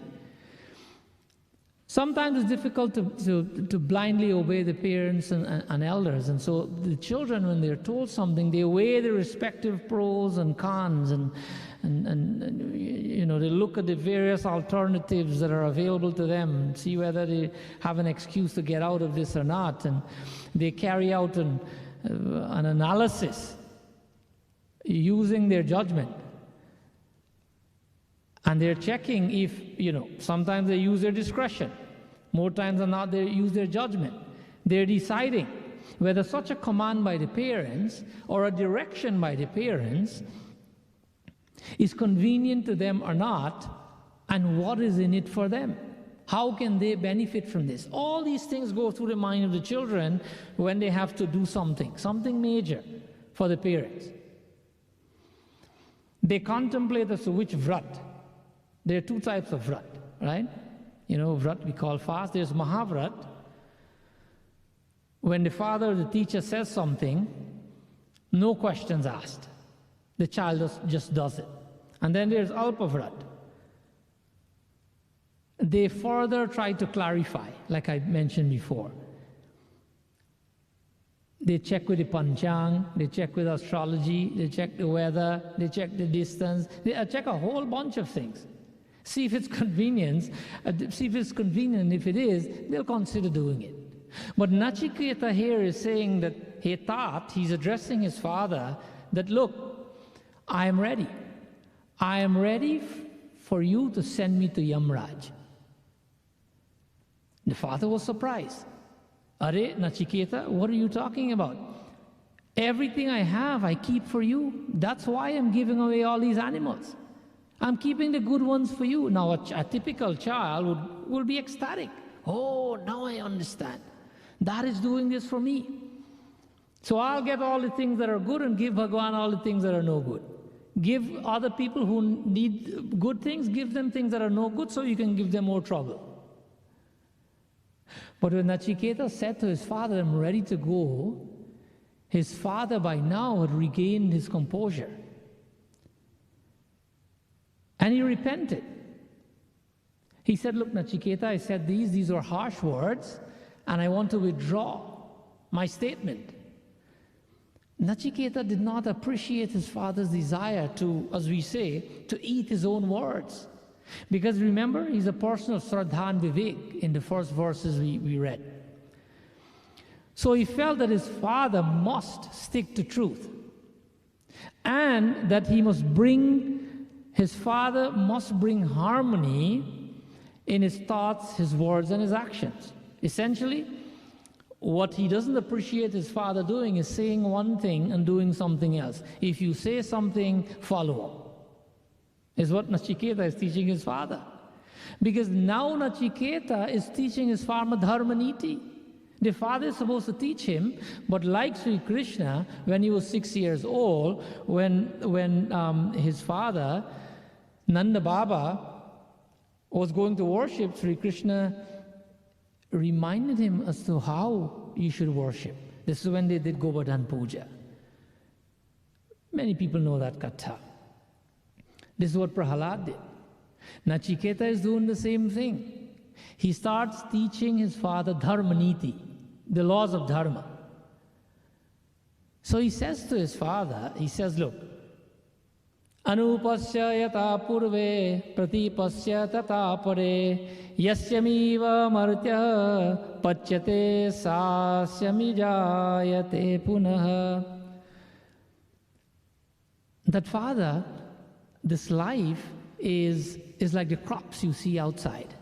Speaker 3: Sometimes it's difficult to blindly obey the parents and elders. And so the children, when they're told something, they weigh the respective pros and cons and they look at the various alternatives that are available to them, see whether they have an excuse to get out of this or not. And they carry out an analysis using their judgment. And they're checking if, sometimes they use their discretion. More times than not, they use their judgment. They're deciding whether such a command by the parents or a direction by the parents is convenient to them or not, and what is in it for them. How can they benefit from this? All these things go through the mind of the children when they have to do something major for the parents. They contemplate as to which vrat. There are two types of vrat, right? Vrat we call fast. There's Mahavrat. When the father or the teacher says something, no questions asked. The child just does it. And then there's Alpavrat. They further try to clarify, like I mentioned before. They check with the panchang, they check with astrology, they check the weather, they check the distance, they check a whole bunch of things. See if it's convenient. See if it's convenient. If it is, they'll consider doing it. But Nachiketa here is saying that he's addressing his father, that look, I am ready. I am ready for you to send me to Yamraj. The father was surprised. Are, Nachiketa, what are you talking about? Everything I have, I keep for you. That's why I'm giving away all these animals. I'm keeping the good ones for you. Now, a typical child will be ecstatic. Oh, now I understand. Dad is doing this for me. So I'll get all the things that are good and give Bhagwan all the things that are no good. Give other people who need good things, give them things that are no good so you can give them more trouble. But when Nachiketa said to his father, I'm ready to go, his father by now had regained his composure. And he repented. He said, look, Nachiketa, I said these are harsh words, and I want to withdraw my statement. Nachiketa did not appreciate his father's desire to, as we say, to eat his own words. Because remember, he's a person of Shraddha and Vivek in the first verses we read. So he felt that his father must stick to truth. And that his father must bring harmony in his thoughts, his words, and his actions. Essentially, what he doesn't appreciate his father doing is saying one thing and doing something else. If you say something, follow up. Is what Nachiketa is teaching his father. Because now Nachiketa is teaching his farmer Dharma Niti. The father is supposed to teach him, but like Sri Krishna, when he was 6 years old, when his father, Nanda Baba, was going to worship, Sri Krishna reminded him as to how you should worship. This is when they did Govardhan Puja. Many people know that katha. This is what Prahalad did. Nachiketa is doing the same thing. He starts teaching his father Dharma Niti, the laws of Dharma. So he says to his father, he says, look, Anupasya yata purve pratipasya tata pare yasyamiva martya pachyate sasyamijayate punah. That father, this life is like the crops you see outside.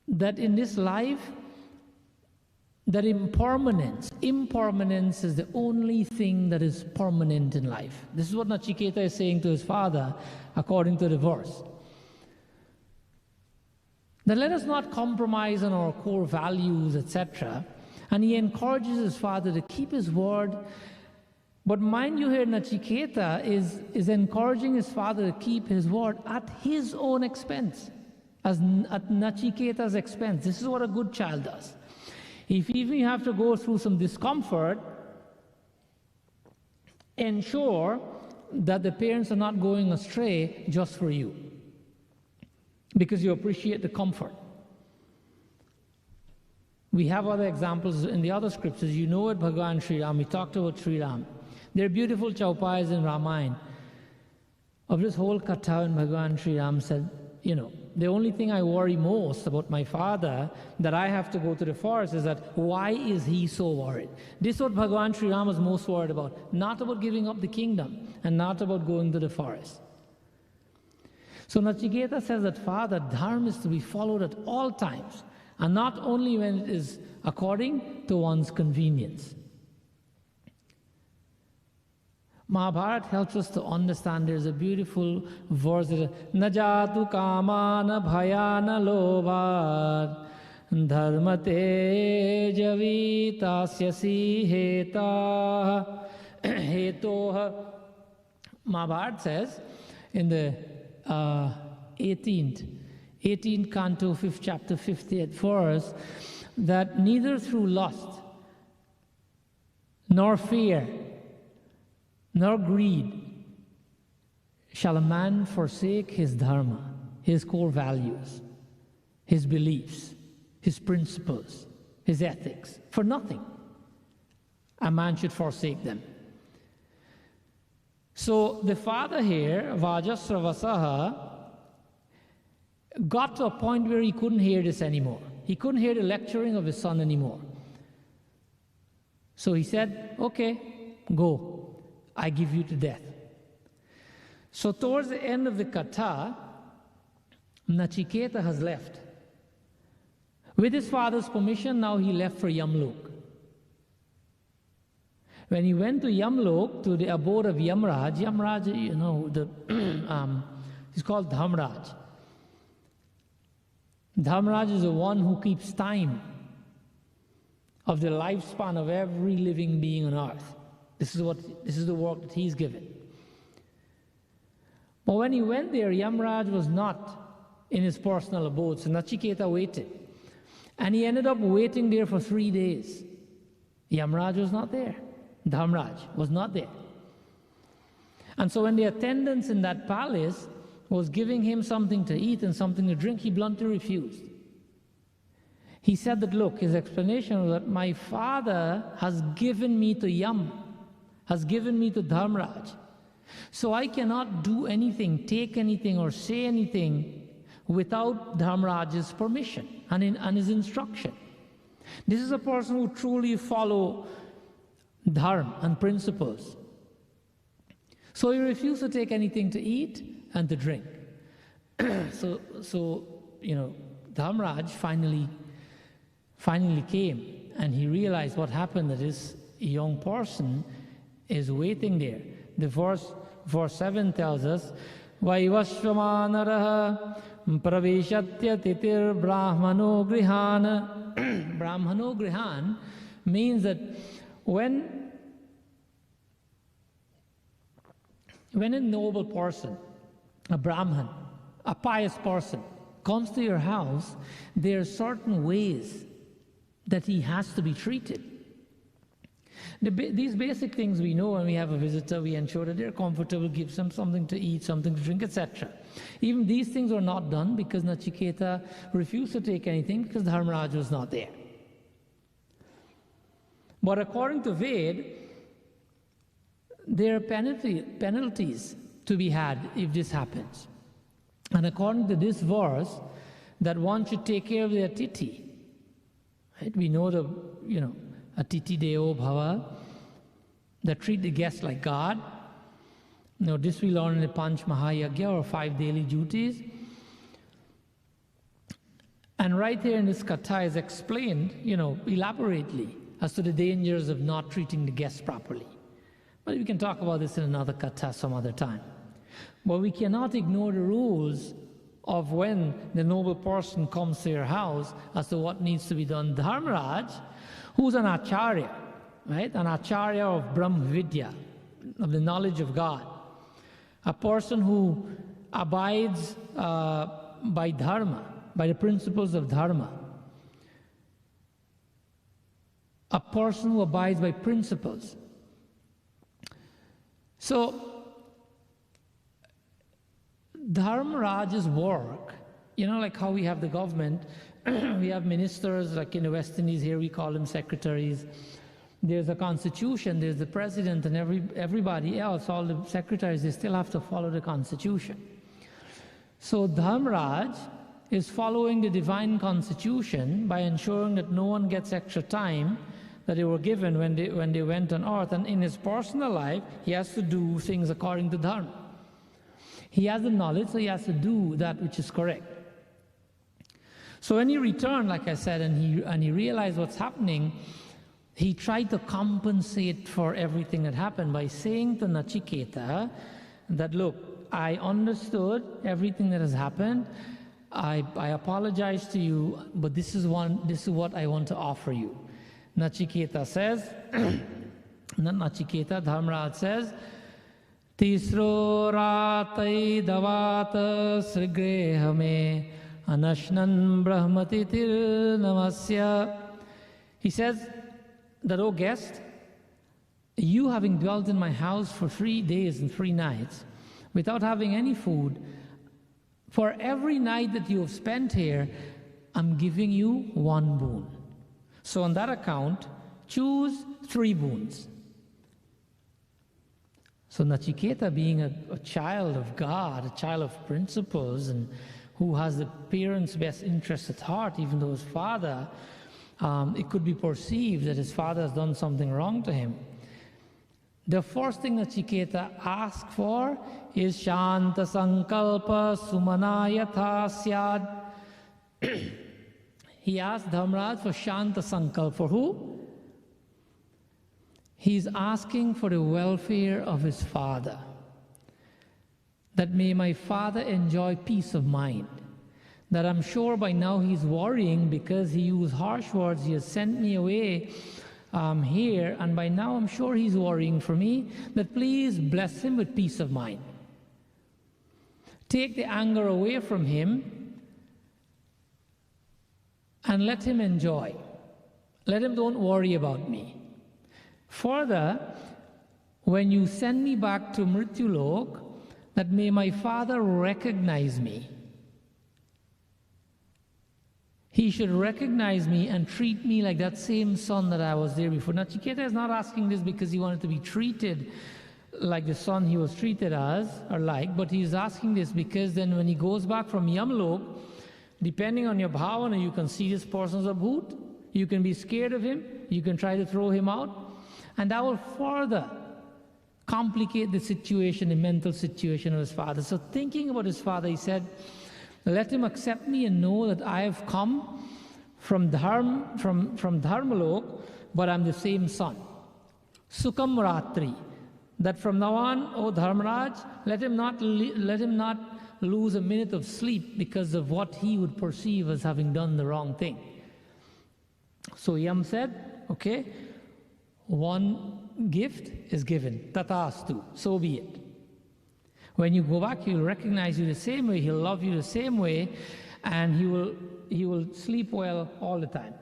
Speaker 3: That in this life, that impermanence is the only thing that is permanent in life. This is what Nachiketa is saying to his father, according to the verse. That let us not compromise on our core values, etc. And he encourages his father to keep his word. But mind you here, Nachiketa is encouraging his father to keep his word at his own expense, at Nachiketa's expense. This is what a good child does. If even you have to go through some discomfort, ensure that the parents are not going astray just for you, because you appreciate the comfort. We have other examples in the other scriptures. You know it, Bhagavan Sri Ram. We talked about Sri Ram. There are beautiful chaupais in Ramayana of this whole katha, and Bhagavan Sri Ram said, you know, the only thing I worry most about my father, that I have to go to the forest, is that why is he so worried? This is what Bhagavan Sri Ram was most worried about. Not about giving up the kingdom, and not about going to the forest. So Nachiketa says that father, dharma is to be followed at all times, and not only when it is according to one's convenience. Mahabharata helps us to understand. There's a beautiful verse that Najatu kamana bhayana lobhat dharmate javitasyasi heta hetoha. Mahabharata says in the 18th canto, 5th chapter, 50th verse, that neither through lust nor fear nor greed shall a man forsake his dharma, his core values, his beliefs, his principles, his ethics, for nothing. a man should forsake them. So the father here, Vajasravasaha, got to a point where he couldn't hear this anymore. He couldn't hear the lecturing of his son anymore. So he said, okay, go. I give you to death. So towards the end of the katha, Nachiketa has left. With his father's permission, now he left for Yamlok. When he went to Yamlok, to the abode of Yamraj, Yamraj, you know, he's called Dhamraj. Dhamraj is the one who keeps time of the lifespan of every living being on earth. This is the work that he's given. But when he went there, Yamraj was not in his personal abode, so Nachiketa waited. And he ended up waiting there for 3 days. Yamraj was not there. Dhamraj was not there. And so when the attendants in that palace was giving him something to eat and something to drink, he bluntly refused. He said that, look, his explanation was that my father has given me to Yam, has given me to Dharmaraj. So I cannot do anything, take anything, or say anything without Dharmaraj's permission and his instruction. This is a person who truly follows dharma and principles. So he refused to take anything to eat and to drink. So you know, Dharmaraj finally came, and he realized what happened, that this young person is waiting there. The verse 7 tells us, Vaivashvamanaraha praveshatya titir brahmano grihana. Brahmano grihan means that when a noble person, a Brahman, a pious person, comes to your house, there are certain ways that he has to be treated. These basic things we know. When we have a visitor, we ensure that they're comfortable, give them something to eat, something to drink, etc. Even these things were not done because Nachiketa refused to take anything because Dharmaraj was not there. But according to Ved, there are penalties to be had if this happens. And according to this verse, that one should take care of their Atiti. Right? We know Atiti Deo Bhava, that treat the guests like God. This we learn in the Panch Mahayagya, or 5 daily duties. And right here in this katha is explained, elaborately as to the dangers of not treating the guests properly. But we can talk about this in another katha some other time. But we cannot ignore the rules of when the noble person comes to your house as to what needs to be done. Dharmaraj, who's an acharya, right? An acharya of Brahma Vidya, of the knowledge of God. A person who abides by dharma, by the principles of dharma. A person who abides by principles. So, Dharmaraj's work, like how we have the government, we have ministers, like in the West Indies here we call them secretaries. There's a constitution, there's the president, and everybody else, all the secretaries, they still have to follow the constitution. So Dharmaraj is following the divine constitution by ensuring that no one gets extra time that they were given when they went on earth. And in his personal life, he has to do things according to dharma. He has the knowledge, so he has to do that which is correct. So when he returned, like I said, and he realized what's happening, he tried to compensate for everything that happened by saying to Nachiketa that, look, I understood everything that has happened. I apologize to you, but this is what I want to offer you. Nachiketa says, not Nachiketa, Dharmaraj says, Tisro ratai davata srigreha me anashnan brahmatitir namasya. He says that, O guest, you having dwelt in my house for 3 days and 3 nights without having any food, for every night that you have spent here, I'm giving you 1 boon. So on that account, choose 3 boons. So Nachiketa, being a child of God, a child of principles, and who has the parents' best interests at heart, even though his father, it could be perceived that his father has done something wrong to him. The first thing Nachiketa asks for is Shanta Sankalpa Sumanayatha Syad. He asked Dharmaraj for Shanta Sankalpa. For who? He's asking for the welfare of his father. That may my father enjoy peace of mind. That I'm sure by now he's worrying because he used harsh words. He has sent me away here, and by now I'm sure he's worrying for me. That please bless him with peace of mind. Take the anger away from him and let him enjoy. Let him don't worry about me. Further, when you send me back to Mrityulok, that may my father recognize me. He should recognize me and treat me like that same son that I was there before. Nachiketa is not asking this because he wanted to be treated like the son he was treated as, or like, but he's asking this because then when he goes back from Yamlok, depending on your bhavana, you can see this person's a bhoot, you can be scared of him, you can try to throw him out, and that will further complicate the situation, the mental situation of his father. So thinking about his father, he said, let him accept me and know that I have come from Dharmalok, but I'm the same son. Sukham Ratri. That from now on, O Dharmaraj, let him not lose a minute of sleep because of what he would perceive as having done the wrong thing. So Yam said, okay, one gift is given, tatastu, so be it. When you go back, he'll recognize you the same way, he'll love you the same way, and he will sleep well all the time.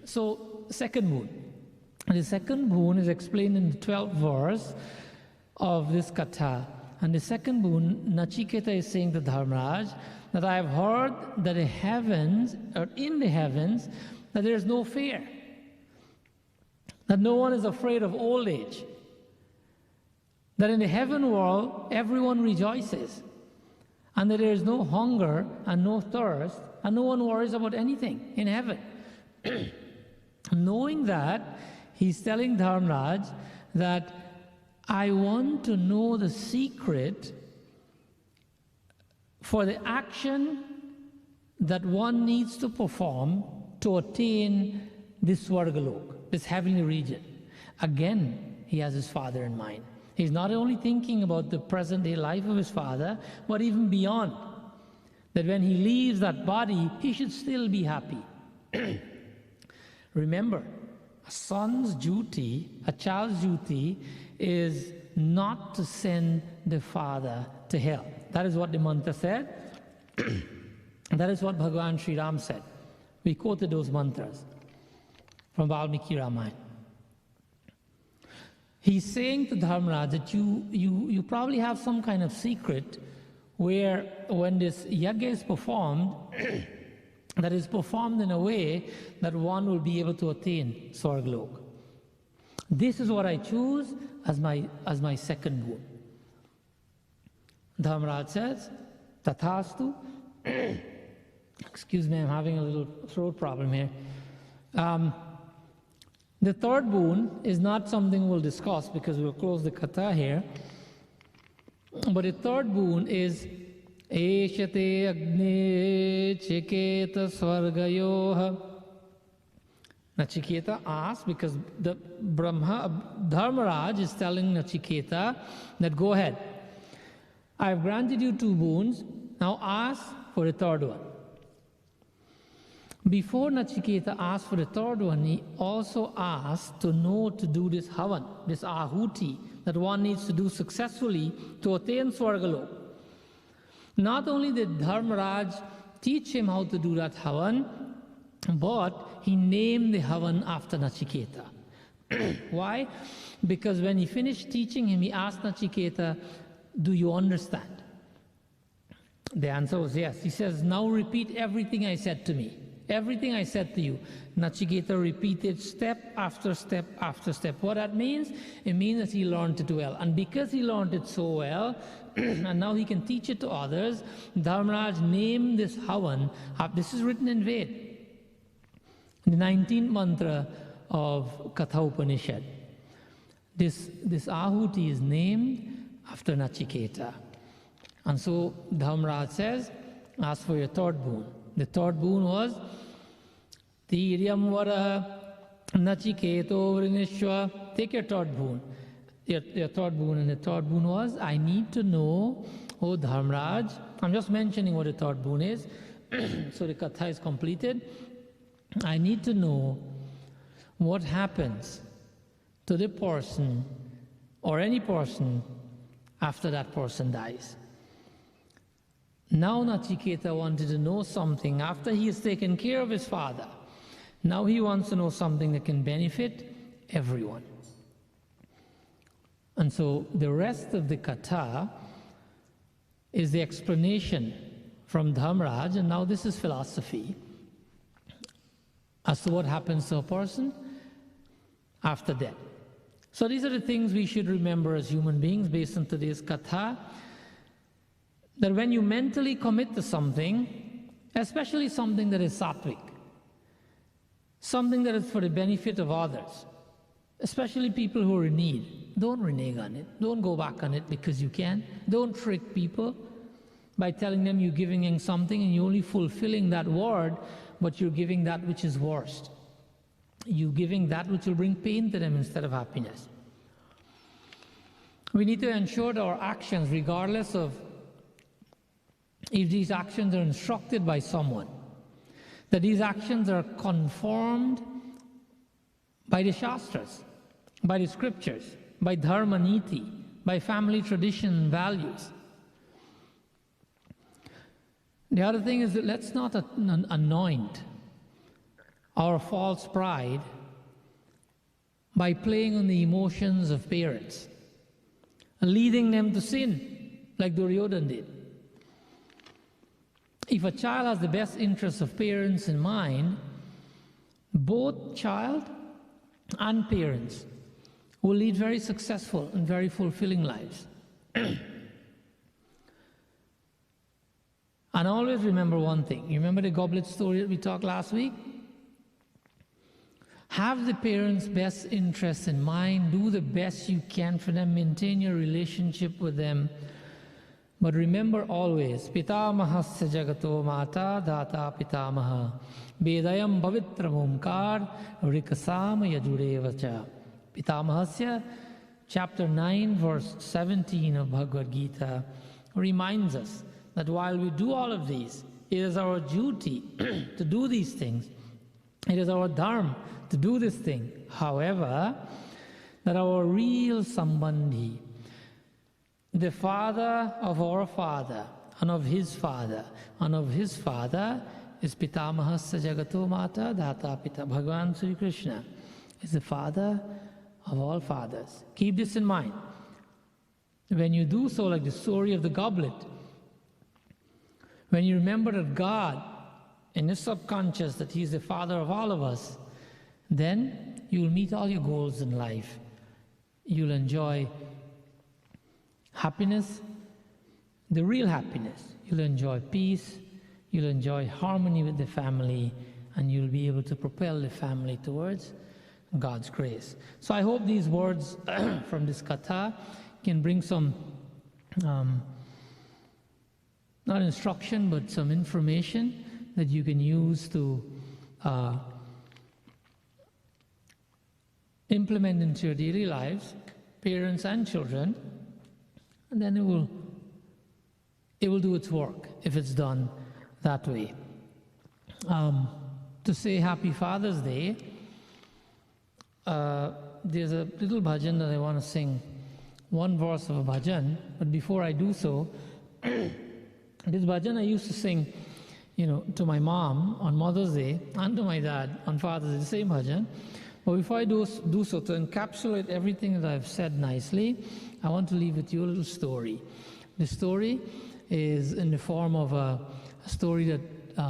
Speaker 3: So, second boon. The second boon is explained in the 12th verse of this katha. And the second boon, Nachiketa is saying to Dharmaraj, that I have heard that the heavens, or in the heavens, that there is no fear. That no one is afraid of old age. That in the heaven world, everyone rejoices. And that there is no hunger and no thirst, and no one worries about anything in heaven. Knowing that, he's telling Dharmaraj that I want to know the secret for the action that one needs to perform to attain this Swargalok, this heavenly region. Again, he has his father in mind. He's not only thinking about the present day life of his father, but even beyond. That when he leaves that body, he should still be happy. Remember, a son's duty, a child's duty, is not to send the father to hell. That is what the mantra said. That is what Bhagavan Sri Ram said. We quoted those mantras from Valmiki Ramayana. He's saying to Dharmaraj that you probably have some kind of secret where when this yajna is performed, that is performed in a way that one will be able to attain Swargalok. This is what I choose as my second boon. Dharmaraj says, Tathastu. Excuse me, I'm having a little throat problem here. The third boon is not something we'll discuss because we'll close the katha here. But the third boon is Eshate Agne Chiketa Swargayoha. Nachiketa asks, because the Dharmaraj is telling Nachiketa that go ahead. I've granted you 2 boons, now ask for the third one. Before Nachiketa asked for the third one, he also asked to know to do this havan, this ahuti, that one needs to do successfully to attain Swargalok. Not only did Dharmaraj teach him how to do that havan, but he named the havan after Nachiketa. Why? Because when he finished teaching him, he asked Nachiketa, do you understand? The answer was yes. He says, now repeat everything I said to me. Everything I said to you, Nachiketa repeated step after step after step. What that means? It means that he learned it well. And because he learned it so well, and now he can teach it to others, Dharmaraj named this Havan, this is written in Ved, the 19th mantra of Katha Upanishad. This Ahuti is named after Nachiketa. And so Dharmaraj says, ask for your third boon. The third boon was Tiryam Vara Nachiketo Vrinishwa. Take your third boon. Your third boon. And the third boon was, I need to know, oh Dharmaraj, I'm just mentioning what the third boon is, so the katha is completed. I need to know what happens to the person or any person after that person dies. Now Nachiketa wanted to know something after he has taken care of his father. Now he wants to know something that can benefit everyone. And so the rest of the katha is the explanation from Dharmaraj, and now this is philosophy as to what happens to a person after death. So these are the things we should remember as human beings based on today's katha, that when you mentally commit to something, especially something that is sattvic, something that is for the benefit of others, especially people who are in need, don't renege on it. Don't go back on it because you can. Don't trick people by telling them you're giving them something and you're only fulfilling that word, but you're giving that which is worst. You're giving that which will bring pain to them instead of happiness. We need to ensure that our actions, regardless of if these actions are instructed by someone, that these actions are conformed by the Shastras, by the scriptures, by dharma niti, by family tradition and values. The other thing is that let's not anoint our false pride by playing on the emotions of parents and leading them to sin like Duryodhana did. If a child has the best interests of parents in mind, both child and parents will lead very successful and very fulfilling lives. And always remember one thing. You remember the goblet story that we talked last week? Have the parents' best interests in mind. Do the best you can for them. Maintain your relationship with them. But remember always, Pitamahasya Jagato Mata Data Pitamaha Vedayam Pavitra Omkar Rikasama Yajurevacha. Pitamahasya, chapter 9, verse 17 of Bhagavad Gita, reminds us that while we do all of these, it is our duty to do these things. It is our dharma to do this thing. However, that our real sambandhi, the father of our father, and of his father, and of his father, is Pitamahasya Jagato Mata Data Pita. Bhagavan Sri Krishna is the father of all fathers. Keep this in mind. When you do so, like the story of the goblet, when you remember that God, in His subconscious, that He is the Father of all of us, then you will meet all your goals in life. You'll enjoy happiness, the real happiness. You'll enjoy peace, you'll enjoy harmony with the family, and you'll be able to propel the family towards God's grace. So I hope these words from this katha can bring some not instruction, but some information that you can use to implement into your daily lives, parents and children, and then it will do its work if it's done that way. To say Happy Father's Day, there's a little bhajan that I want to sing, one verse of a bhajan, but before I do so, this bhajan I used to sing, to my mom on Mother's Day and to my dad on Father's Day, the same bhajan. But before I do so, to encapsulate everything that I've said nicely, I want to leave with you a little story. The story is in the form of a story that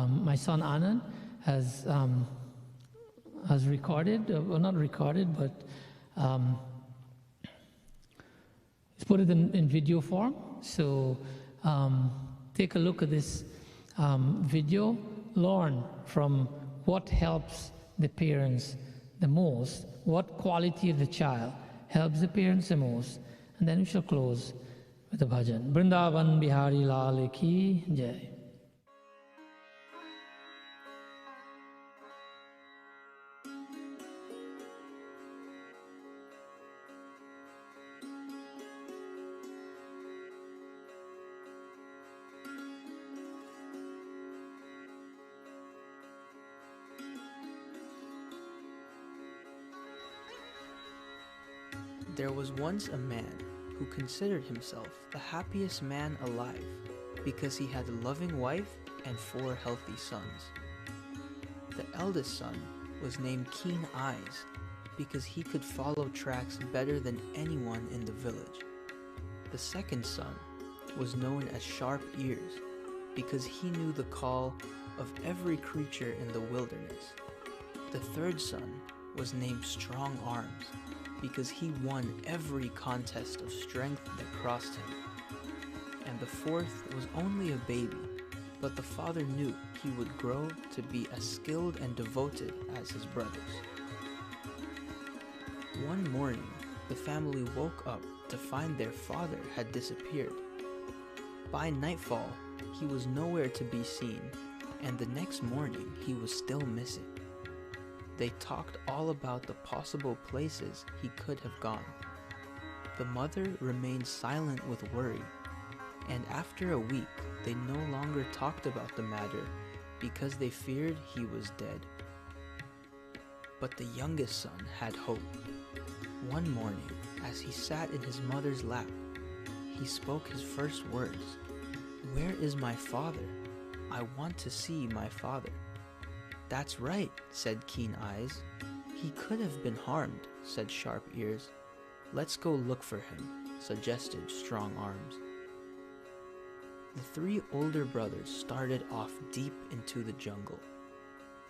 Speaker 3: my son Anand has recorded, well, not recorded, but he's put it in video form. So take a look at this video, learn from what helps the parents the most, what quality of the child helps the parents the most, and then we shall close with a bhajan. Vrindavan Bihari Lal Ki Jai.
Speaker 5: There was once a man who considered himself the happiest man alive because he had a loving wife and 4 healthy sons. The eldest son was named Keen Eyes because he could follow tracks better than anyone in the village. The second son was known as Sharp Ears because he knew the call of every creature in the wilderness. The third son was named Strong Arms because he won every contest of strength that crossed him. And the fourth was only a baby, but the father knew he would grow to be as skilled and devoted as his brothers. One morning, the family woke up to find their father had disappeared. By nightfall, he was nowhere to be seen, and the next morning he was still missing. They talked all about the possible places he could have gone. The mother remained silent with worry, and after a week they no longer talked about the matter because they feared he was dead. But the youngest son had hope. One morning, as he sat in his mother's lap, he spoke his first words. "Where is my father? I want to see my father." "That's right," said Keen Eyes. "He could have been harmed," said Sharp Ears. "Let's go look for him," suggested Strong Arms. The 3 older brothers started off deep into the jungle.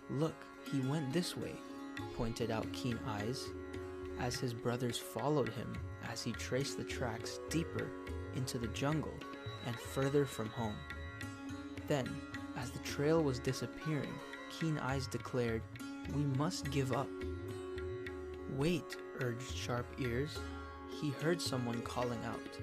Speaker 5: "Look, he went this way," pointed out Keen Eyes, as his brothers followed him as he traced the tracks deeper into the jungle and further from home. Then, as the trail was disappearing, Keen Eyes declared, "We must give up." "Wait," urged Sharp Ears. He heard someone calling out.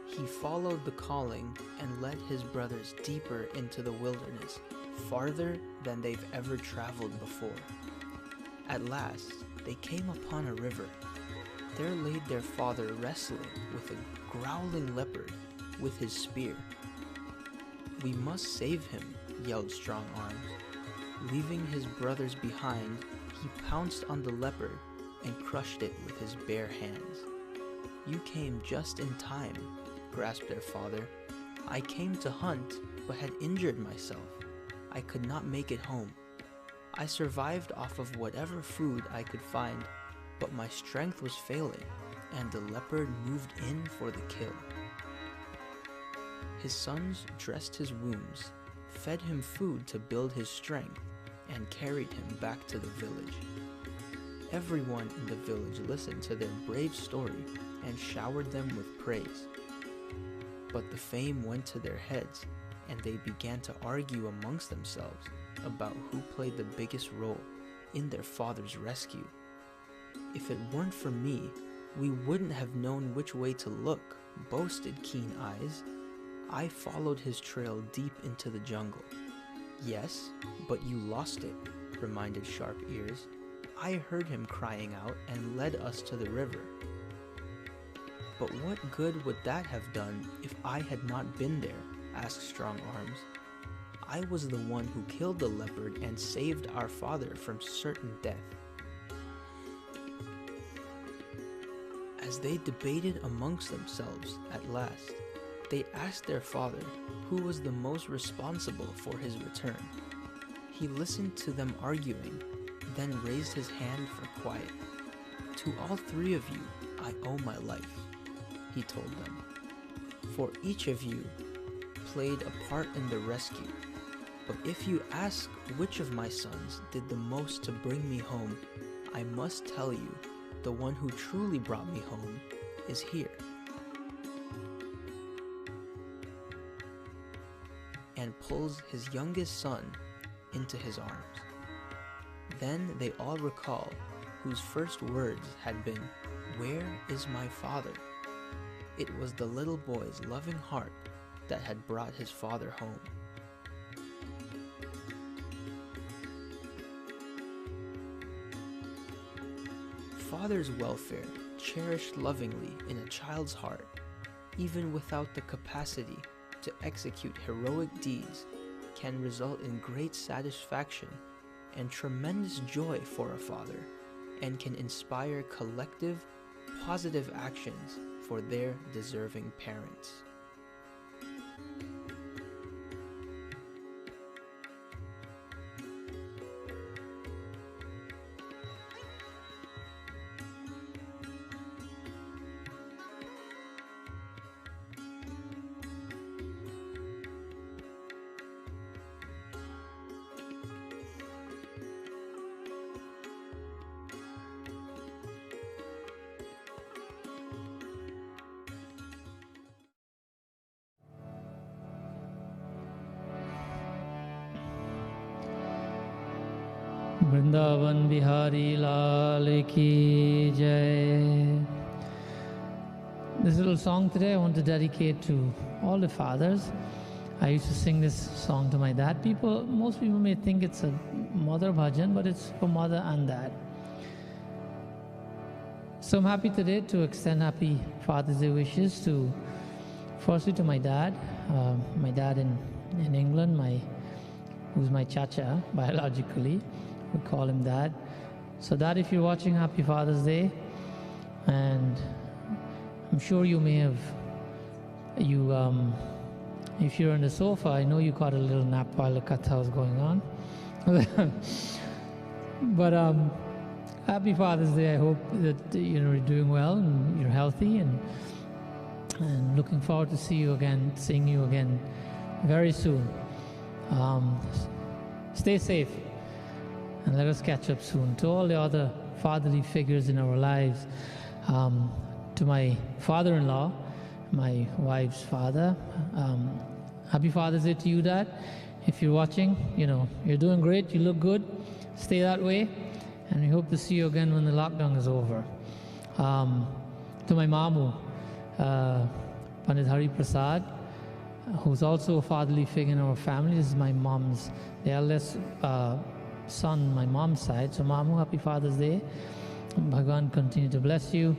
Speaker 5: He followed the calling and led his brothers deeper into the wilderness, farther than they've ever traveled before. At last, they came upon a river. There laid their father wrestling with a growling leopard with his spear. "We must save him," yelled Strong Arms. Leaving his brothers behind, he pounced on the leopard and crushed it with his bare hands. "You came just in time," grasped their father. "I came to hunt, but had injured myself. I could not make it home. I survived off of whatever food I could find, but my strength was failing, and the leopard moved in for the kill." His sons dressed his wounds, fed him food to build his strength, and carried him back to the village. Everyone in the village listened to their brave story and showered them with praise. But the fame went to their heads, and they began to argue amongst themselves about who played the biggest role in their father's rescue. "If it weren't for me, we wouldn't have known which way to look," boasted Keen Eyes. "I followed his trail deep into the jungle." "Yes, but you lost it," reminded Sharp Ears. "I heard him crying out and led us to the river." "But what good would that have done if I had not been there?" asked Strong Arms. "I was the one who killed the leopard and saved our father from certain death." As they debated amongst themselves at last, they asked their father who was the most responsible for his return. He listened to them arguing, then raised his hand for quiet. "To all 3 of you, I owe my life," he told them. "For each of you played a part in the rescue. But if you ask which of my sons did the most to bring me home, I must tell you, the one who truly brought me home is here." And pulls his youngest son into his arms. Then they all recall whose first words had been, "Where is my father?" It was the little boy's loving heart that had brought his father home. Father's welfare, cherished lovingly in a child's heart, even without the capacity to execute heroic deeds, can result in great satisfaction and tremendous joy for a father, and can inspire collective, positive actions for their deserving parents.
Speaker 3: Vrindavan Bihari Lal Ki Jai. This little song today I want to dedicate to all the fathers. I used to sing this song to my dad. Most people may think it's a mother bhajan, but it's for mother and dad. So I'm happy today to extend happy Father's Day wishes to, firstly to my dad in England, who's my chacha biologically. We call him Dad. So Dad, if you're watching, happy Father's Day. And I'm sure you may have, if you're on the sofa, I know you caught a little nap while the katha was going on. But happy Father's Day. I hope that you're doing well and you're healthy, and looking forward to seeing you again very soon. Stay safe. And let us catch up soon. To all the other fatherly figures in our lives, to my father-in-law, my wife's father, happy Father's Day to you, Dad. If you're watching, you're doing great, you look good, stay that way, and we hope to see you again when the lockdown is over. To my mamu, Pandit Hari Prasad, who's also a fatherly figure in our family. This is my mom's, the eldest son, my mom's side. So Mamu, happy Father's Day. Bhagwan continue to bless you.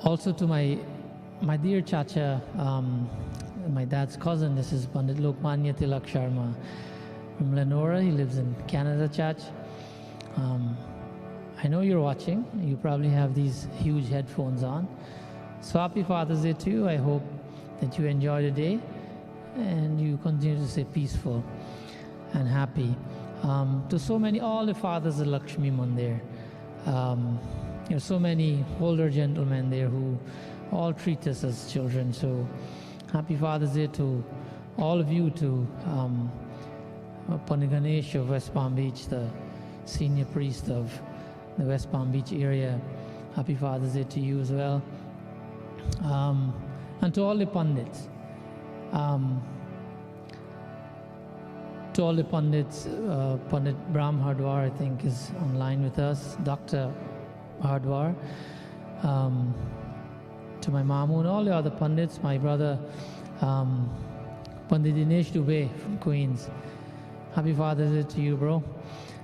Speaker 3: Also to my dear chacha, my dad's cousin, this is Pandit Lokmanya Tilak Sharma from Lenora. He lives in Canada, Chach. I know you're watching. You probably have these huge headphones on. So happy Father's Day to you. I hope that you enjoy the day and you continue to stay peaceful and happy. To all the fathers of Lakshmi Mandir, there's so many older gentlemen there who all treat us as children. So happy Father's Day to all of you, to Pandit Ganesh of West Palm Beach, the senior priest of the West Palm Beach area. Happy Father's Day to you as well. And to all the Pandits. To all the Pandits, Pandit Brahm Hardwar, I think, is online with us, Dr. Hardwar. To my mamu and all the other Pandits, my brother Pandit Dinesh Dubey from Queens. Happy Father's Day to you, bro.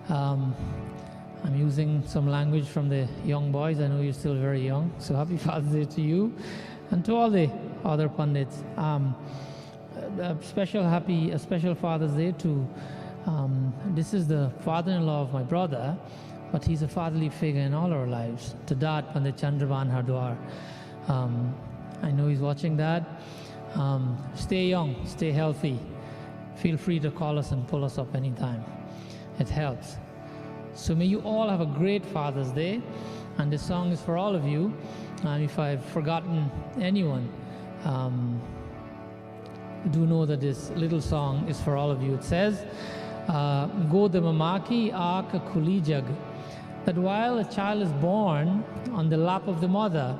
Speaker 3: I'm using some language from the young boys. I know you're still very young, so happy Father's Day to you. And to all the other Pandits, a special Father's Day to, this is the father-in-law of my brother, but he's a fatherly figure in all our lives, to Dad Pandit Chandraban Hardwar. I know he's watching that. Stay young, stay healthy. Feel free to call us and pull us up anytime. It helps. So may you all have a great Father's Day, and this song is for all of you. If I've forgotten anyone, do know that this little song is for all of you. It says, Goda mamaki aak khuli jag, that while a child is born on the lap of the mother,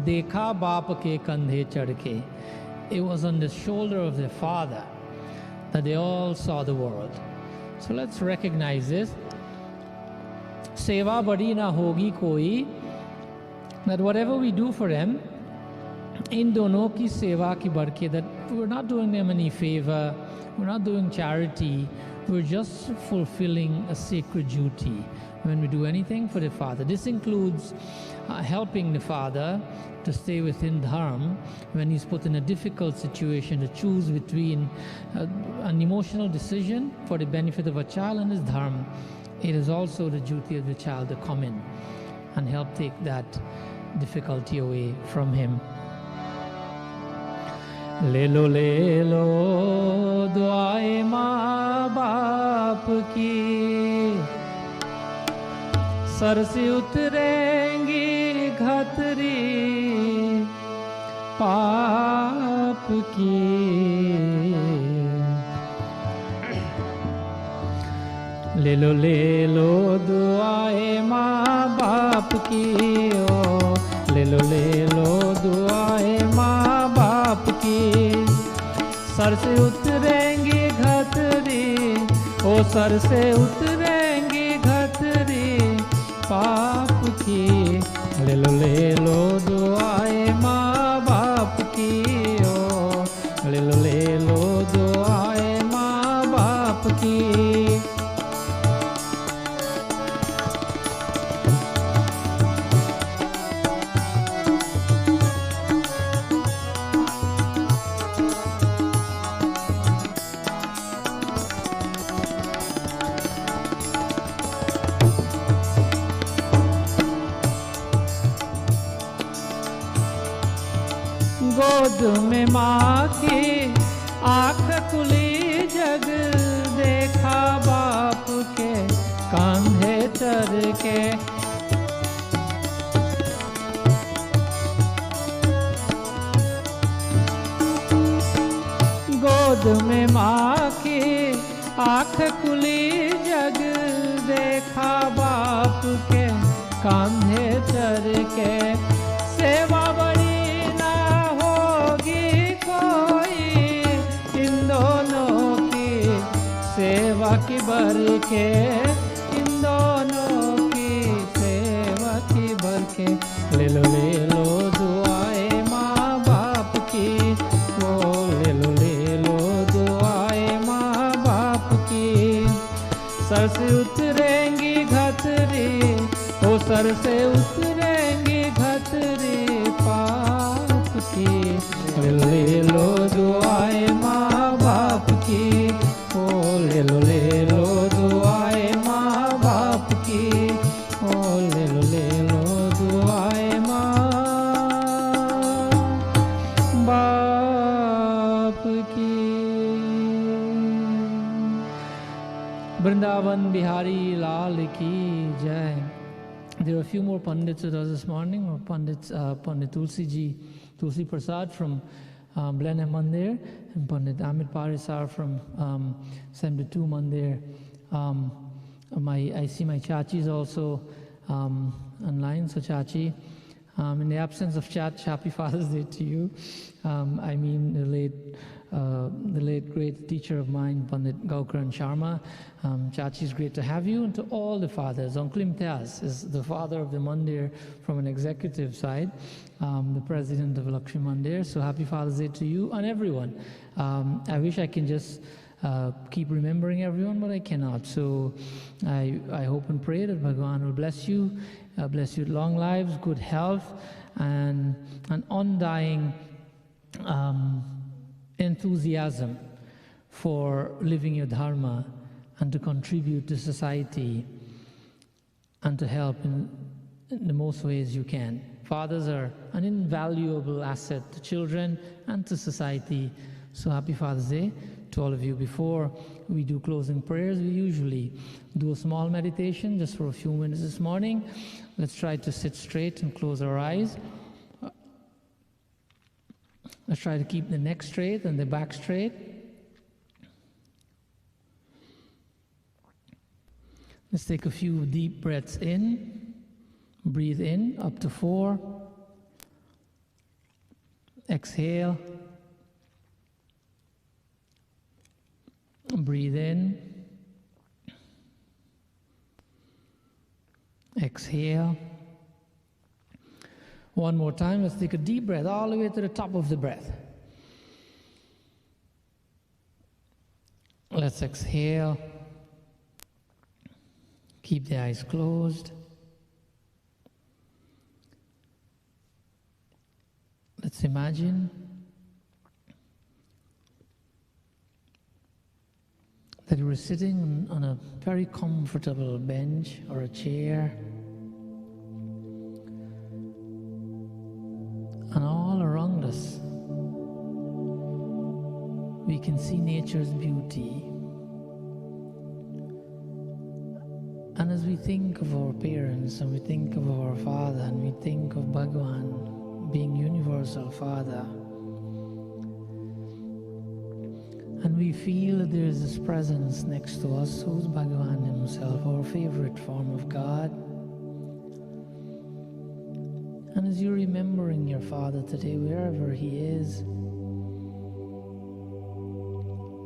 Speaker 3: dekha baap ke kandhe chadke, it was on the shoulder of their father that they all saw the world. So let's recognize this. Seva badi na hogi koi, that whatever we do for them, in dono ki seva ki barke, that we're not doing them any favor, we're not doing charity, we're just fulfilling a sacred duty when we do anything for the father. This includes helping the father to stay within dharma when he's put in a difficult situation to choose between an emotional decision for the benefit of a child and his dharma. It is also the duty of the child to come in and help take that difficulty away from him. ले लो दुआएं माँ बाप की, sir से उतरेंगी घतरी पाप की। ले लो दुआएं माँ बाप की, ओ ले लो दुआएं माँ बाप की, सर से उतरेंगी घतरी, ओ सर से उतरेंगी घतरी पाप की। ले लो दुआएं माँ बाप की, ओ ले लो दुआएं माँ बाप की। गोद में माँ की आँख खुली जग देखा बाप के कांधे चढ़ के। गोद में माँ की आँख खुली जग देखा बाप के कांधे चढ़ के। सेवा बड़ी सेवा की भर के, इन दोनों की सेवा की भर के। ले लो दुआएं माँ बाप की, वो ले लो दुआएं माँ बाप की। सर से उतरेंगी घतरी, ओ सर से उतरेंगी घतरी पाप की। ले लो दुआएं माँ बाप की, ओ ले लो दुआएं माँ बाप की, ओ ले लो दुआएं माँ बाप की। वृंदावन बिहारी लाल की जय। There are a few more Pandits with us this morning, or Pandit Tulsi Prasad from Blenheim Mandir, and Pandit Amit Parisar from Sembitu Mandir. I see my chachis also online, so chachi. In the absence of Chach, happy Father's Day to you. I mean the late great teacher of mine, Pandit Gaukran Sharma. Chachi, is great to have you, and to all the fathers. Uncle Imtiaz is the father of the Mandir from an executive side, the president of Lakshmi Mandir. So happy Father's Day to you and everyone. I wish I can just keep remembering everyone, but I cannot. So I hope and pray that Bhagavan will bless you with long lives, good health, and an undying enthusiasm for living your dharma and to contribute to society and to help in the most ways you can. Fathers are an invaluable asset to children and to society. So happy Father's Day to all of you. Before we do closing prayers, we usually do a small meditation just for a few minutes this morning. Let's try to sit straight and close our eyes. Let's try to keep the neck straight and the back straight. Let's take a few deep breaths in. Breathe in up to 4. Exhale. Breathe in. Exhale. One more time. Let's take a deep breath all the way to the top of the breath. Let's exhale. Keep the eyes closed. Let's imagine that we're sitting on a very comfortable bench or a chair, and all around us we can see nature's beauty. And as we think of our parents, and we think of our Father, and we think of Bhagavan being universal Father, and we feel that there is this presence next to us who's Bhagavan himself, our favorite form of God. And as you're remembering your Father today, wherever he is,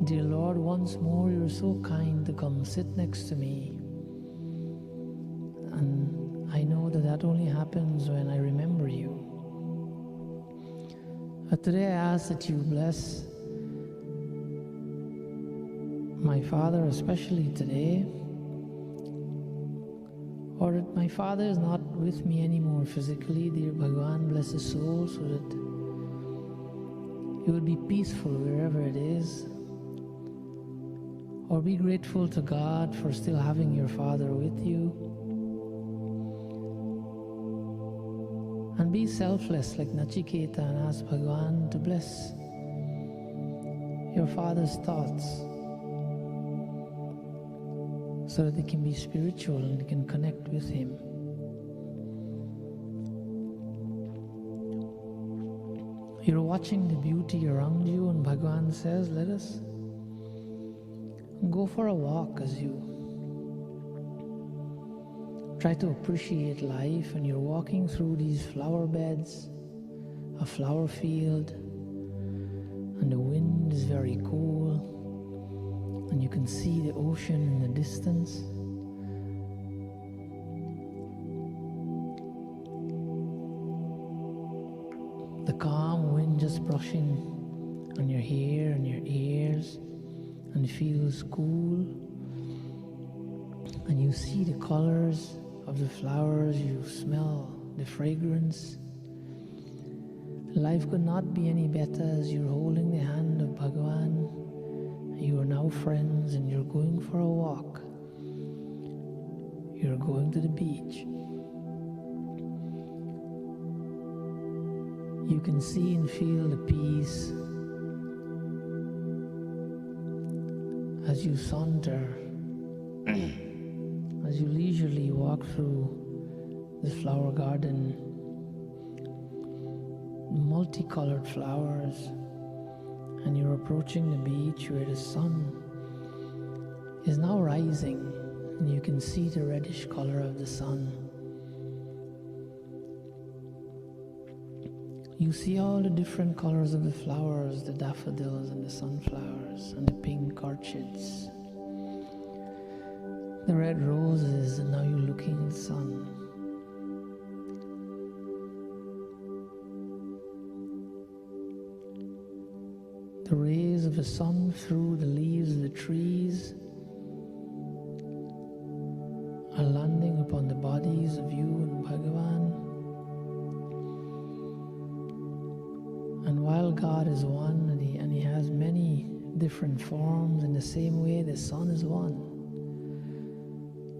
Speaker 3: dear Lord, once more you're so kind to come sit next to me. And I know that that only happens when I remember you. But today I ask that you bless my Father, especially today, or that my Father is not with me anymore physically. Dear Bhagavan, bless his soul so that he would be peaceful wherever it is. Or be grateful to God for still having your Father with you. And be selfless like Nachiketa and ask Bhagavan to bless your Father's thoughts so that they can be spiritual and they can connect with him. You're watching the beauty around you, and Bhagavan says, let us go for a walk as you try to appreciate life, and you're walking through these flower beds, a flower field, and the wind is very cool, and you can see the ocean in the distance. The calm wind just brushing on your hair and your ears, and it feels cool. And you see the colors of the flowers, you smell the fragrance. Life could not be any better as you're holding the hand of Bhagavan. You are now friends, and you're going for a walk. You're going to the beach. You can see and feel the peace as you saunter, as you leisurely walk through the flower garden, multicolored flowers, and you're approaching the beach where the sun is now rising, and you can see the reddish color of the sun. You see all the different colors of the flowers, the daffodils and the sunflowers and the pink orchids, the red roses, and now you're looking at the sun. The rays of the sun through the leaves of the trees are landing upon the bodies of you and Bhagavan. And while God is one, and he has many different forms, in the same way the sun is one.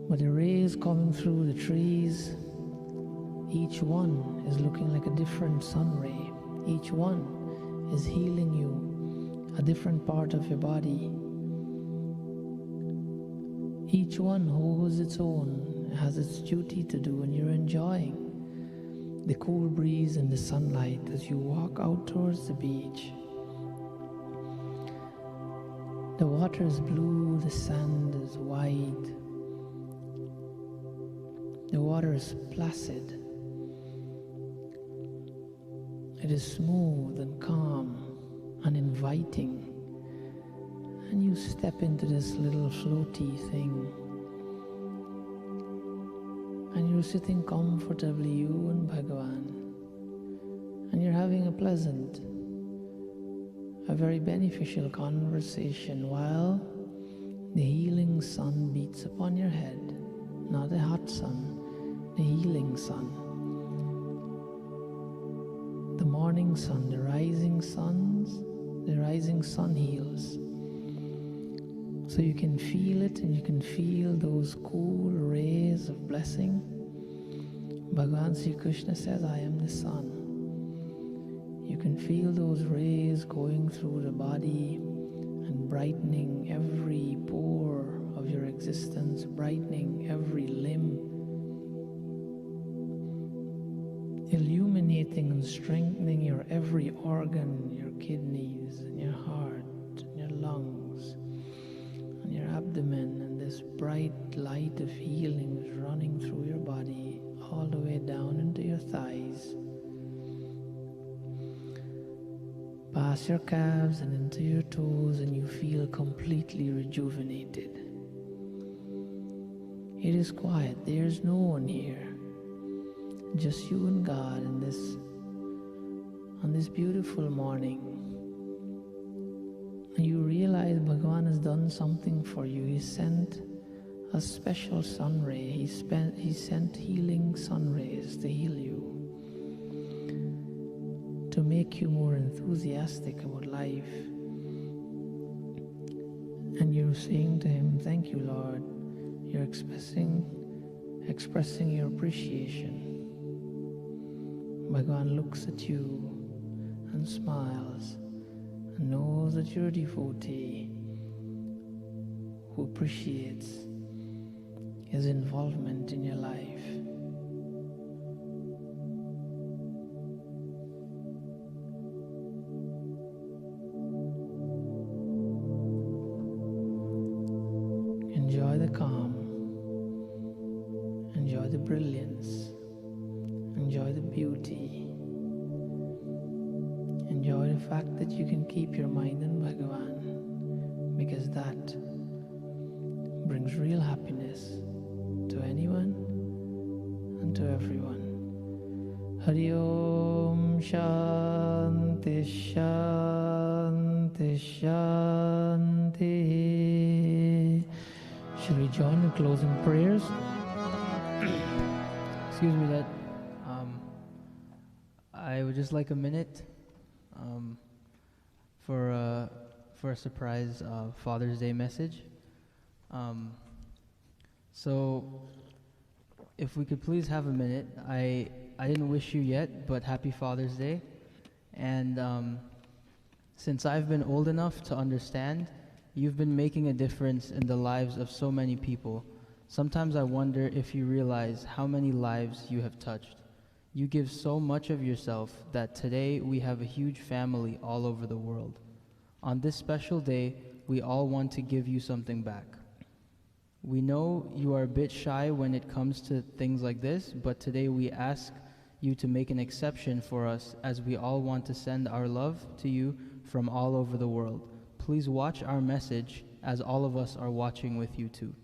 Speaker 3: But the rays coming through the trees, each one is looking like a different sun ray. Each one is healing you, a different part of your body. Each one holds its own, has its duty to do, and you're enjoying the cool breeze and the sunlight as you walk out towards the beach. The water is blue, the sand is white. The water is placid. It is smooth and calm and inviting. And you step into this little floaty thing. And you're sitting comfortably, you and Bhagavan. And you're having a pleasant, a very beneficial conversation while the healing sun beats upon your head. Not a hot sun, the healing sun. The morning sun, the rising sun heals. So you can feel it, and you can feel those cool rays of blessing. Bhagavan Sri Krishna says, I am the sun. You can feel those rays going through the body and brightening every pore of your existence, brightening every limb, illuminating and strengthening your every organ, your kidneys and your heart and your lungs and your abdomen, and this bright light of healing is running through your body all the way down into your thighs, past your calves and into your toes, and you feel completely rejuvenated. It is quiet, there's no one here, just you and God on this beautiful morning. And you realize Bhagavan has done something for you. He sent a special sun ray. He sent healing sun rays to heal you, to make you more enthusiastic about life. And you're saying to him, thank you, Lord. You're expressing your appreciation. Bhagavan looks at you and smiles and knows that you're a devotee who appreciates his involvement in your life. Enjoy the calm, enjoy the brilliance, enjoy the beauty, enjoy the fact that you can keep your mind on Bhagavan, because that brings real happiness to anyone and to everyone. Hari Om Shanti Shanti Shanti. Should we join in closing prayers? Excuse me, that I would just like a minute for a surprise Father's Day message. So if we could please have a minute. I didn't wish you yet, but happy Father's Day. And since I've been old enough to understand, you've been making a difference in the lives of so many people. Sometimes I wonder if you realize how many lives you have touched. You give so much of yourself that today we have a huge family all over the world. On this special day, we all want to give you something back. We know you are a bit shy when it comes to things like this, but today we ask you to make an exception for us, as we all want to send our love to you from all over the world. Please watch our message, as all of us are watching with you too.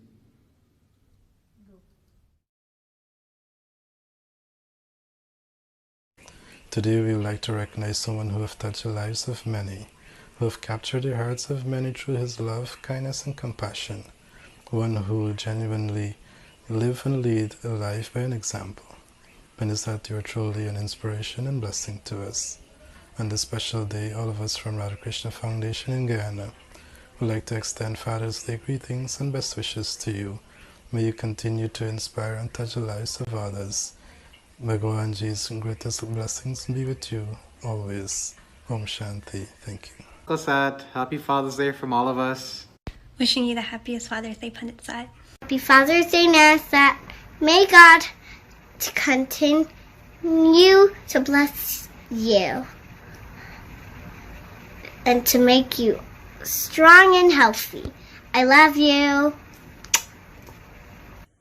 Speaker 6: Today we would like to recognize someone who have touched the lives of many, who have captured the hearts of many through his love, kindness and compassion. One who genuinely live and lead a life by an example. And is that you are truly an inspiration and blessing to us. On this special day, all of us from Radha Krishna Foundation in Guyana would like to extend Father's Day greetings and best wishes to you. May you continue to inspire and touch the lives of others. Bhagavan Ji's greatest blessings be with you always. Om Shanti. Thank you.
Speaker 7: Sat, happy Father's Day from all of us.
Speaker 8: Wishing you the happiest Father's Day, Pandit Sat.
Speaker 9: Happy Father's Day, Nasa. May God continue
Speaker 2: you to bless you and to make you strong and healthy. I love you.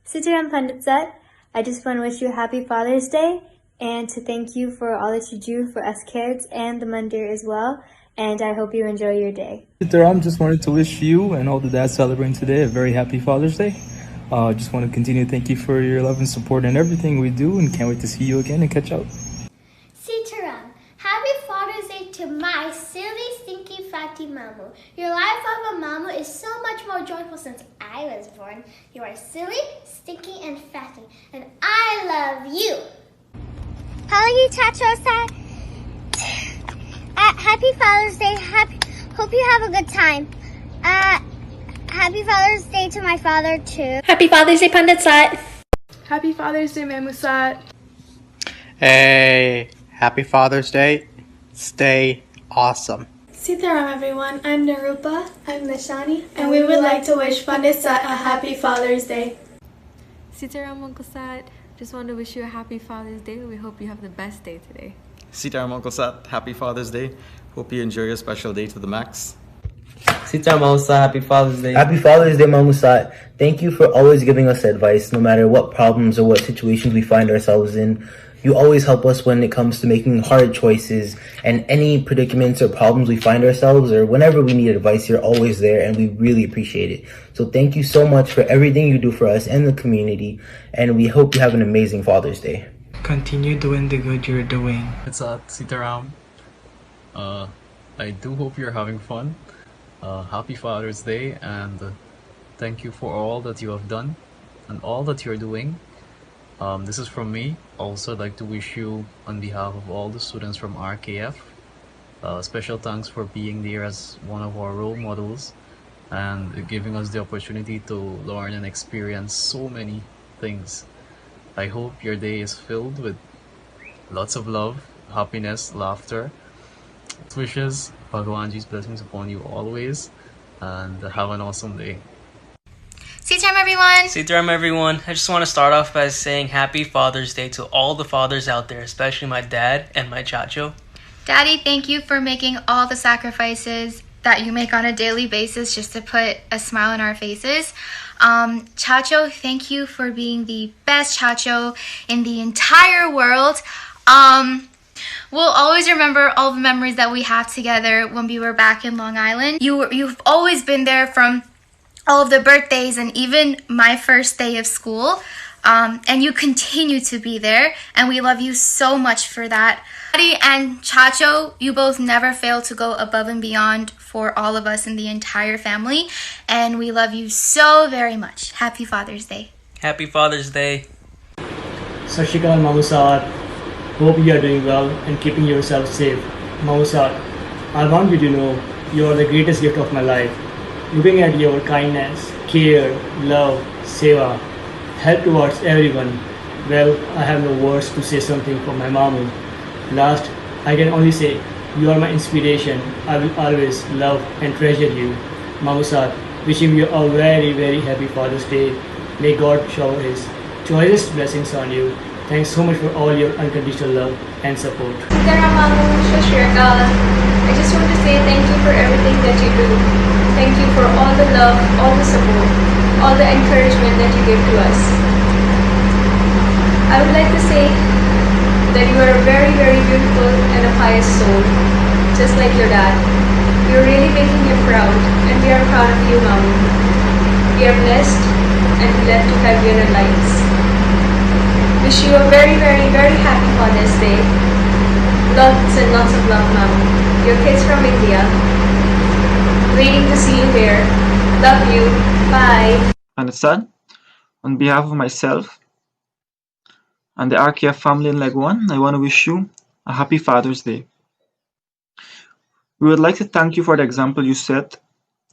Speaker 9: Sitaram Panditsat, I just want to wish you a happy Father's Day and to thank you for all that you do for us kids and the Mandir as well. And I hope you enjoy your day.
Speaker 10: Sitaram, just wanted to wish you and all the dads celebrating today a very happy Father's Day. Just want to continue to thank you for your love and support in everything we do, and can't wait to see you again and catch up.
Speaker 2: Sitaram, happy Father's Day to my silly, stinky, fatty mamu. Your life of a mamu is so much more joyful since I was born. You are silly, stinky, and fatty, and I love you. Palagi Chacho happy Father's Day. Hope you have a good time. Happy Father's Day to my father too.
Speaker 8: Happy Father's Day, Panditsat.
Speaker 11: Happy Father's Day, Memusat.
Speaker 7: Hey, happy Father's Day. Stay awesome.
Speaker 11: Sitaram everyone, I'm Narupa, I'm Nishani, and we would like to wish Panditsat a happy Father's Day.
Speaker 12: Sitaram Uncle Sat, just want to wish you a happy Father's Day. We hope you have the best day today.
Speaker 13: Sitaram Uncle Sat, happy Father's Day. Hope you enjoy your special day to the max.
Speaker 14: Sitaram Mamusat, happy Father's Day. Happy Father's Day, Mamusat. Thank you for always giving us advice, no matter what problems or what situations we find ourselves in. You always help us when it comes to making hard choices, and any predicaments or problems we find ourselves, or whenever we need advice, you're always there, and we really appreciate it. So thank you so much for everything you do for us and the community, and we hope you have an amazing Father's Day.
Speaker 15: Continue doing the good you're doing.
Speaker 16: It's Sitaram. I do hope you're having fun. Happy Father's Day, and thank you for all that you have done and all that you're doing. This is from me. Also, I'd like to wish you, on behalf of all the students from RKF, special thanks for being there as one of our role models and giving us the opportunity to learn and experience so many things. I hope your day is filled with lots of love, happiness, laughter. Wishes, Bhagavanji's blessings upon you always, and have an awesome day.
Speaker 17: Sitaram everyone!
Speaker 5: Sitaram everyone! I just want to start off by saying happy Father's Day to all the fathers out there, especially my dad and my chacho.
Speaker 17: Daddy, thank you for making all the sacrifices that you make on a daily basis just to put a smile on our faces. Chacho, thank you for being the best chacho in the entire world. We'll always remember all the memories that we have together when we were back in Long Island. You've always been there from all of the birthdays and even my first day of school. And you continue to be there, and we love you so much for that. Daddy and Chacho, you both never fail to go above and beyond for all of us in the entire family, and we love you so very much. Happy Father's Day.
Speaker 5: Happy Father's Day.
Speaker 18: Sashikal Mamusat, hope you are doing well and keeping yourself safe. Mamusat, I want you to know you are the greatest gift of my life. Looking at your kindness, care, love, seva, help towards everyone, well, I have no words to say something for my mamu. Last, I can only say, you are my inspiration. I will always love and treasure you. Mamusat, wishing you a very, very happy Father's Day. May God shower His choicest blessings on you. Thanks so much for all your unconditional love and support.
Speaker 11: Sitaram Mamu, Shashriyakal. I just want to say thank you for everything that you do. Thank you for all the love, all the support, all the encouragement that you give to us. I would like to say that you are a very, very beautiful and a pious soul, just like your dad. You're really making you proud, and we are proud of you, Mamu. We are blessed and led to have greater lives. Wish you a very, very, very happy Father's Day. Lots and lots of love, Mamu. Your kids from India. Waiting to see you here. Love you. Bye.
Speaker 19: Understand? On behalf of myself and the RKF family in Leguan, I want to wish you a happy Father's Day. We would like to thank you for the example you set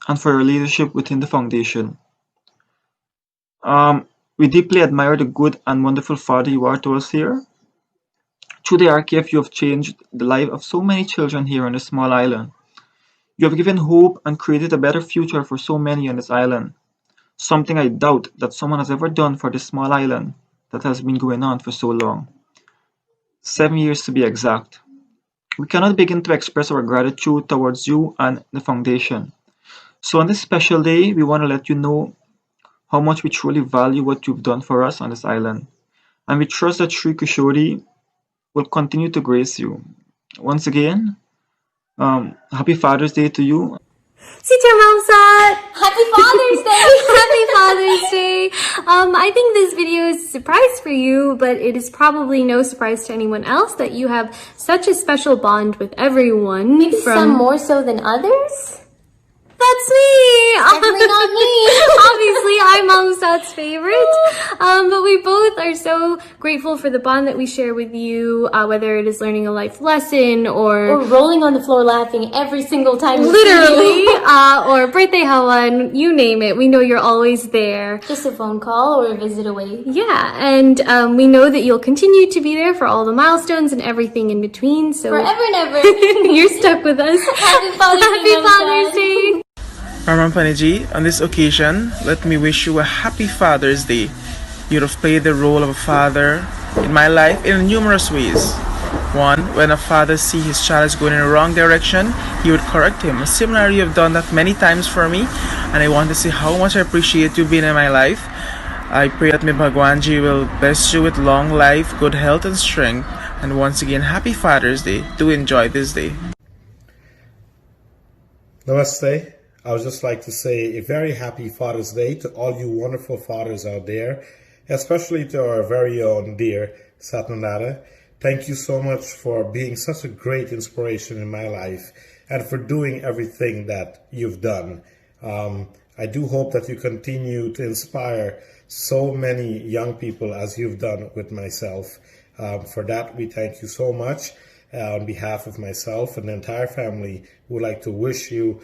Speaker 19: and for your leadership within the foundation. We deeply admire the good and wonderful father you are to us here. Through the RKF, you have changed the life of so many children here on this small island. You have given hope and created a better future for so many on this island. Something I doubt that someone has ever done for this small island that has been going on for so long. 7 years to be exact. We cannot begin to express our gratitude towards you and the foundation. So on this special day, we want to let you know how much we truly value what you've done for us on this island. And we trust that Sri Kishori will continue to grace you. Once again, happy Father's Day to you.
Speaker 11: Teacher Mamsat! Happy Father's Day! Happy Father's Day! I think this video is a surprise for you, but it is probably no surprise to anyone else that you have such a special bond with everyone.
Speaker 2: Maybe some more so than others?
Speaker 11: That's me!
Speaker 2: Definitely not me!
Speaker 11: Obviously, I'm Mamsat's favorite. But we both are so grateful for the bond that we share with you, whether it is learning a life lesson or
Speaker 2: rolling on the floor laughing every single time we
Speaker 11: literally,
Speaker 2: see you.
Speaker 11: or birthday hawan, you name it. We know you're always there.
Speaker 2: Just a phone call or a visit away.
Speaker 11: Yeah, and we know that you'll continue to be there for all the milestones and everything in between. So
Speaker 2: forever and ever.
Speaker 11: You're stuck with us.
Speaker 2: Happy Father's
Speaker 11: Day.
Speaker 20: Raman Paniji, on this occasion, let me wish you a happy Father's Day. You have played the role of a father in my life in numerous ways. One, when a father sees his child is going in the wrong direction, he would correct him. Similarly, you have done that many times for me, and I want to say how much I appreciate you being in my life. I pray that my Bhagwanji will bless you with long life, good health and strength. And once again, happy Father's Day. Do enjoy this day.
Speaker 21: Namaste. I would just like to say a very happy Father's Day to all you wonderful fathers out there, especially to our very own dear Satnanada. Thank you so much for being such a great inspiration in my life and for doing everything that you've done. I do hope that you continue to inspire so many young people as you've done with myself. For that, we thank you so much. On behalf of myself and the entire family, we would like to wish you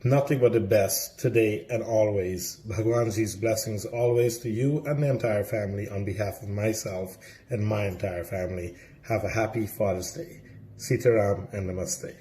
Speaker 21: nothing but the best today and always. Bhagwanji's blessings always to you and the entire family on behalf of myself and my entire family. Have a happy Father's Day. Sitaram and Namaste.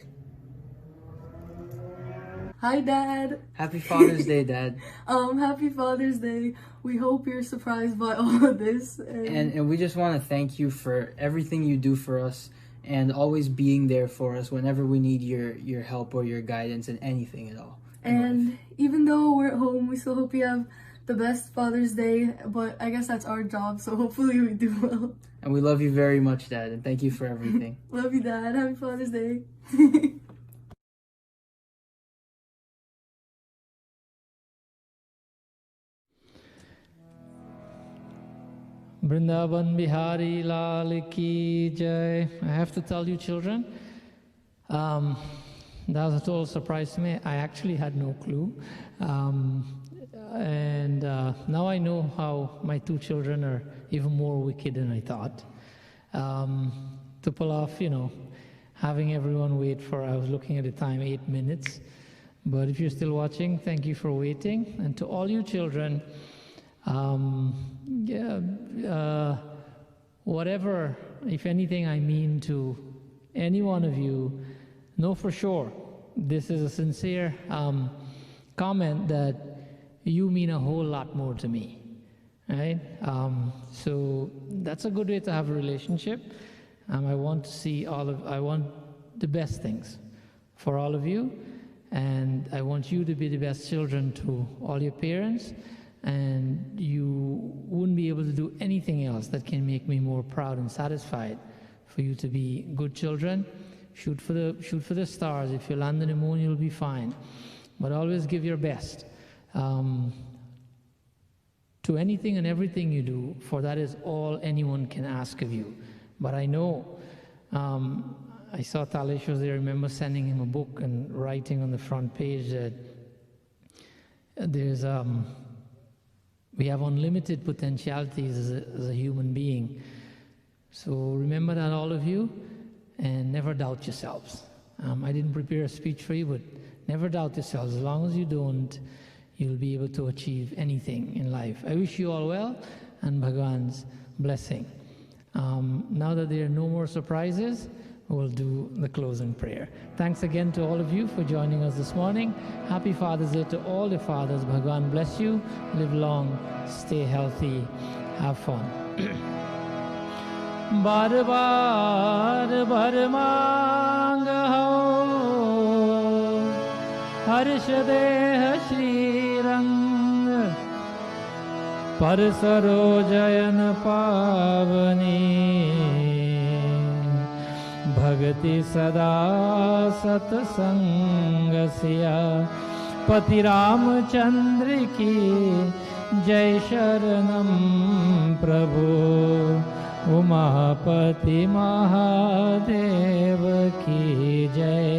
Speaker 22: Hi, Dad.
Speaker 5: Happy Father's Day, Dad.
Speaker 22: Happy Father's Day. We hope you're surprised by all of this.
Speaker 5: And we just want to thank you for everything you do for us and always being there for us whenever we need your help or your guidance in anything at all.
Speaker 22: And even though we're at home, we still hope you have the best Father's Day, but I guess that's our job, so hopefully we do well.
Speaker 5: And we love you very much, Dad, and thank you for everything.
Speaker 22: Love you, Dad. Happy Father's Day.
Speaker 3: Vrindavan Bihari Lal Ki Jai. I have to tell you, children, that was a total surprise to me. I actually had no clue. And now I know how my two children are even more wicked than I thought. To pull off, having everyone wait for, I was looking at the time, 8 minutes. But if you're still watching, thank you for waiting. And to all you children, whatever, if anything, I mean to any one of you, know for sure this is a sincere comment that you mean a whole lot more to me, right? So that's a good way to have a relationship. I want to see I want the best things for all of you, and I want you to be the best children to all your parents. And you wouldn't be able to do anything else that can make me more proud and satisfied for you to be good children. Shoot for the stars. If you land on the moon, you'll be fine. But always give your best to anything and everything you do, for that is all anyone can ask of you. But I know, I saw Talesh was there. I remember sending him a book and writing on the front page that there's we have unlimited potentialities as a human being. So remember that, all of you, and never doubt yourselves. I didn't prepare a speech for you, but never doubt yourselves. As long as you don't, you'll be able to achieve anything in life. I wish you all well and Bhagwan's blessing. Now that there are no more surprises, we'll do the closing prayer. Thanks again to all of you for joining us this morning. Happy Father's Day to all the fathers. Bhagwan bless you. Live long, stay healthy, have fun. बार बार भर मांग हो हर्ष देह श्रीरंग पर सरोजयन पावनी भगति सदा सतसंग सिया पति रामचंद्र की जय शरणम प्रभु उमापति महादेव की जय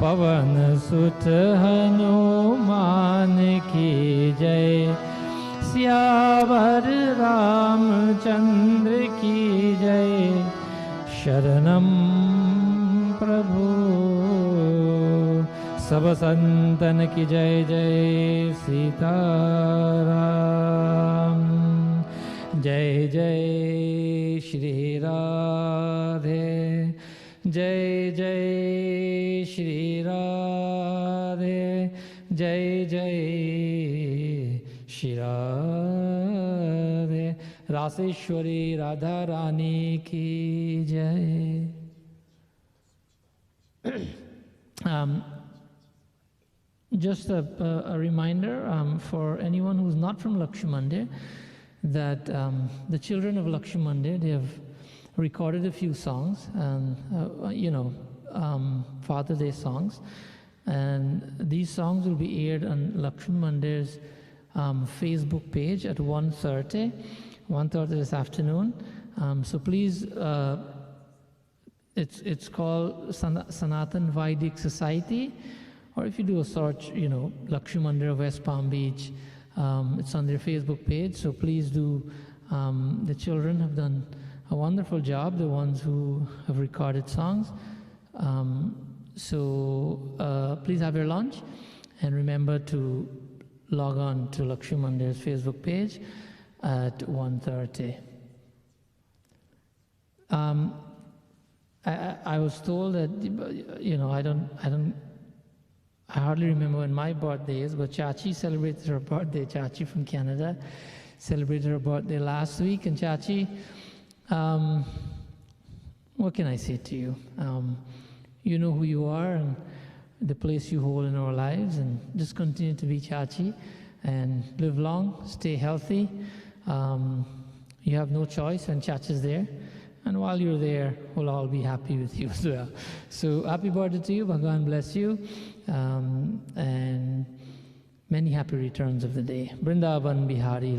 Speaker 3: पवन सुत हनुमान की जय सियावर रामचंद्र की जय शरणम प्रभु सब संतन की जय जय सीताराम जय जय श्री राधे जय जय श्री राधे जय जय श्री राधे रासेश्वरी राधा रानी की जय Just a reminder for anyone who's not from Lakshmi Mandir that the children of Lakshmi Mandir, they have recorded a few songs, and Father Day songs, and these songs will be aired on Lakshmi Mandir's Facebook page at 1:30 this afternoon. So please, it's called Sanatan Vaidik Society. Or if you do a search, Lakshmi Mandir of West Palm Beach, it's on their Facebook page. So please do. The children have done a wonderful job, the ones who have recorded songs. So please have your lunch and remember to log on to Lakshmi Mandir's Facebook page at 1:30. I was told that, I hardly remember when my birthday is, but Chachi celebrated her birthday. Chachi from Canada celebrated her birthday last week. And Chachi, what can I say to you? You know who you are and the place you hold in our lives, and just continue to be Chachi and live long, stay healthy. You have no choice when Chachi's there. And while you're there, we'll all be happy with you as well. So happy birthday to you. Bhagavan bless you. And many happy returns of the day. Vrindavan Bihari.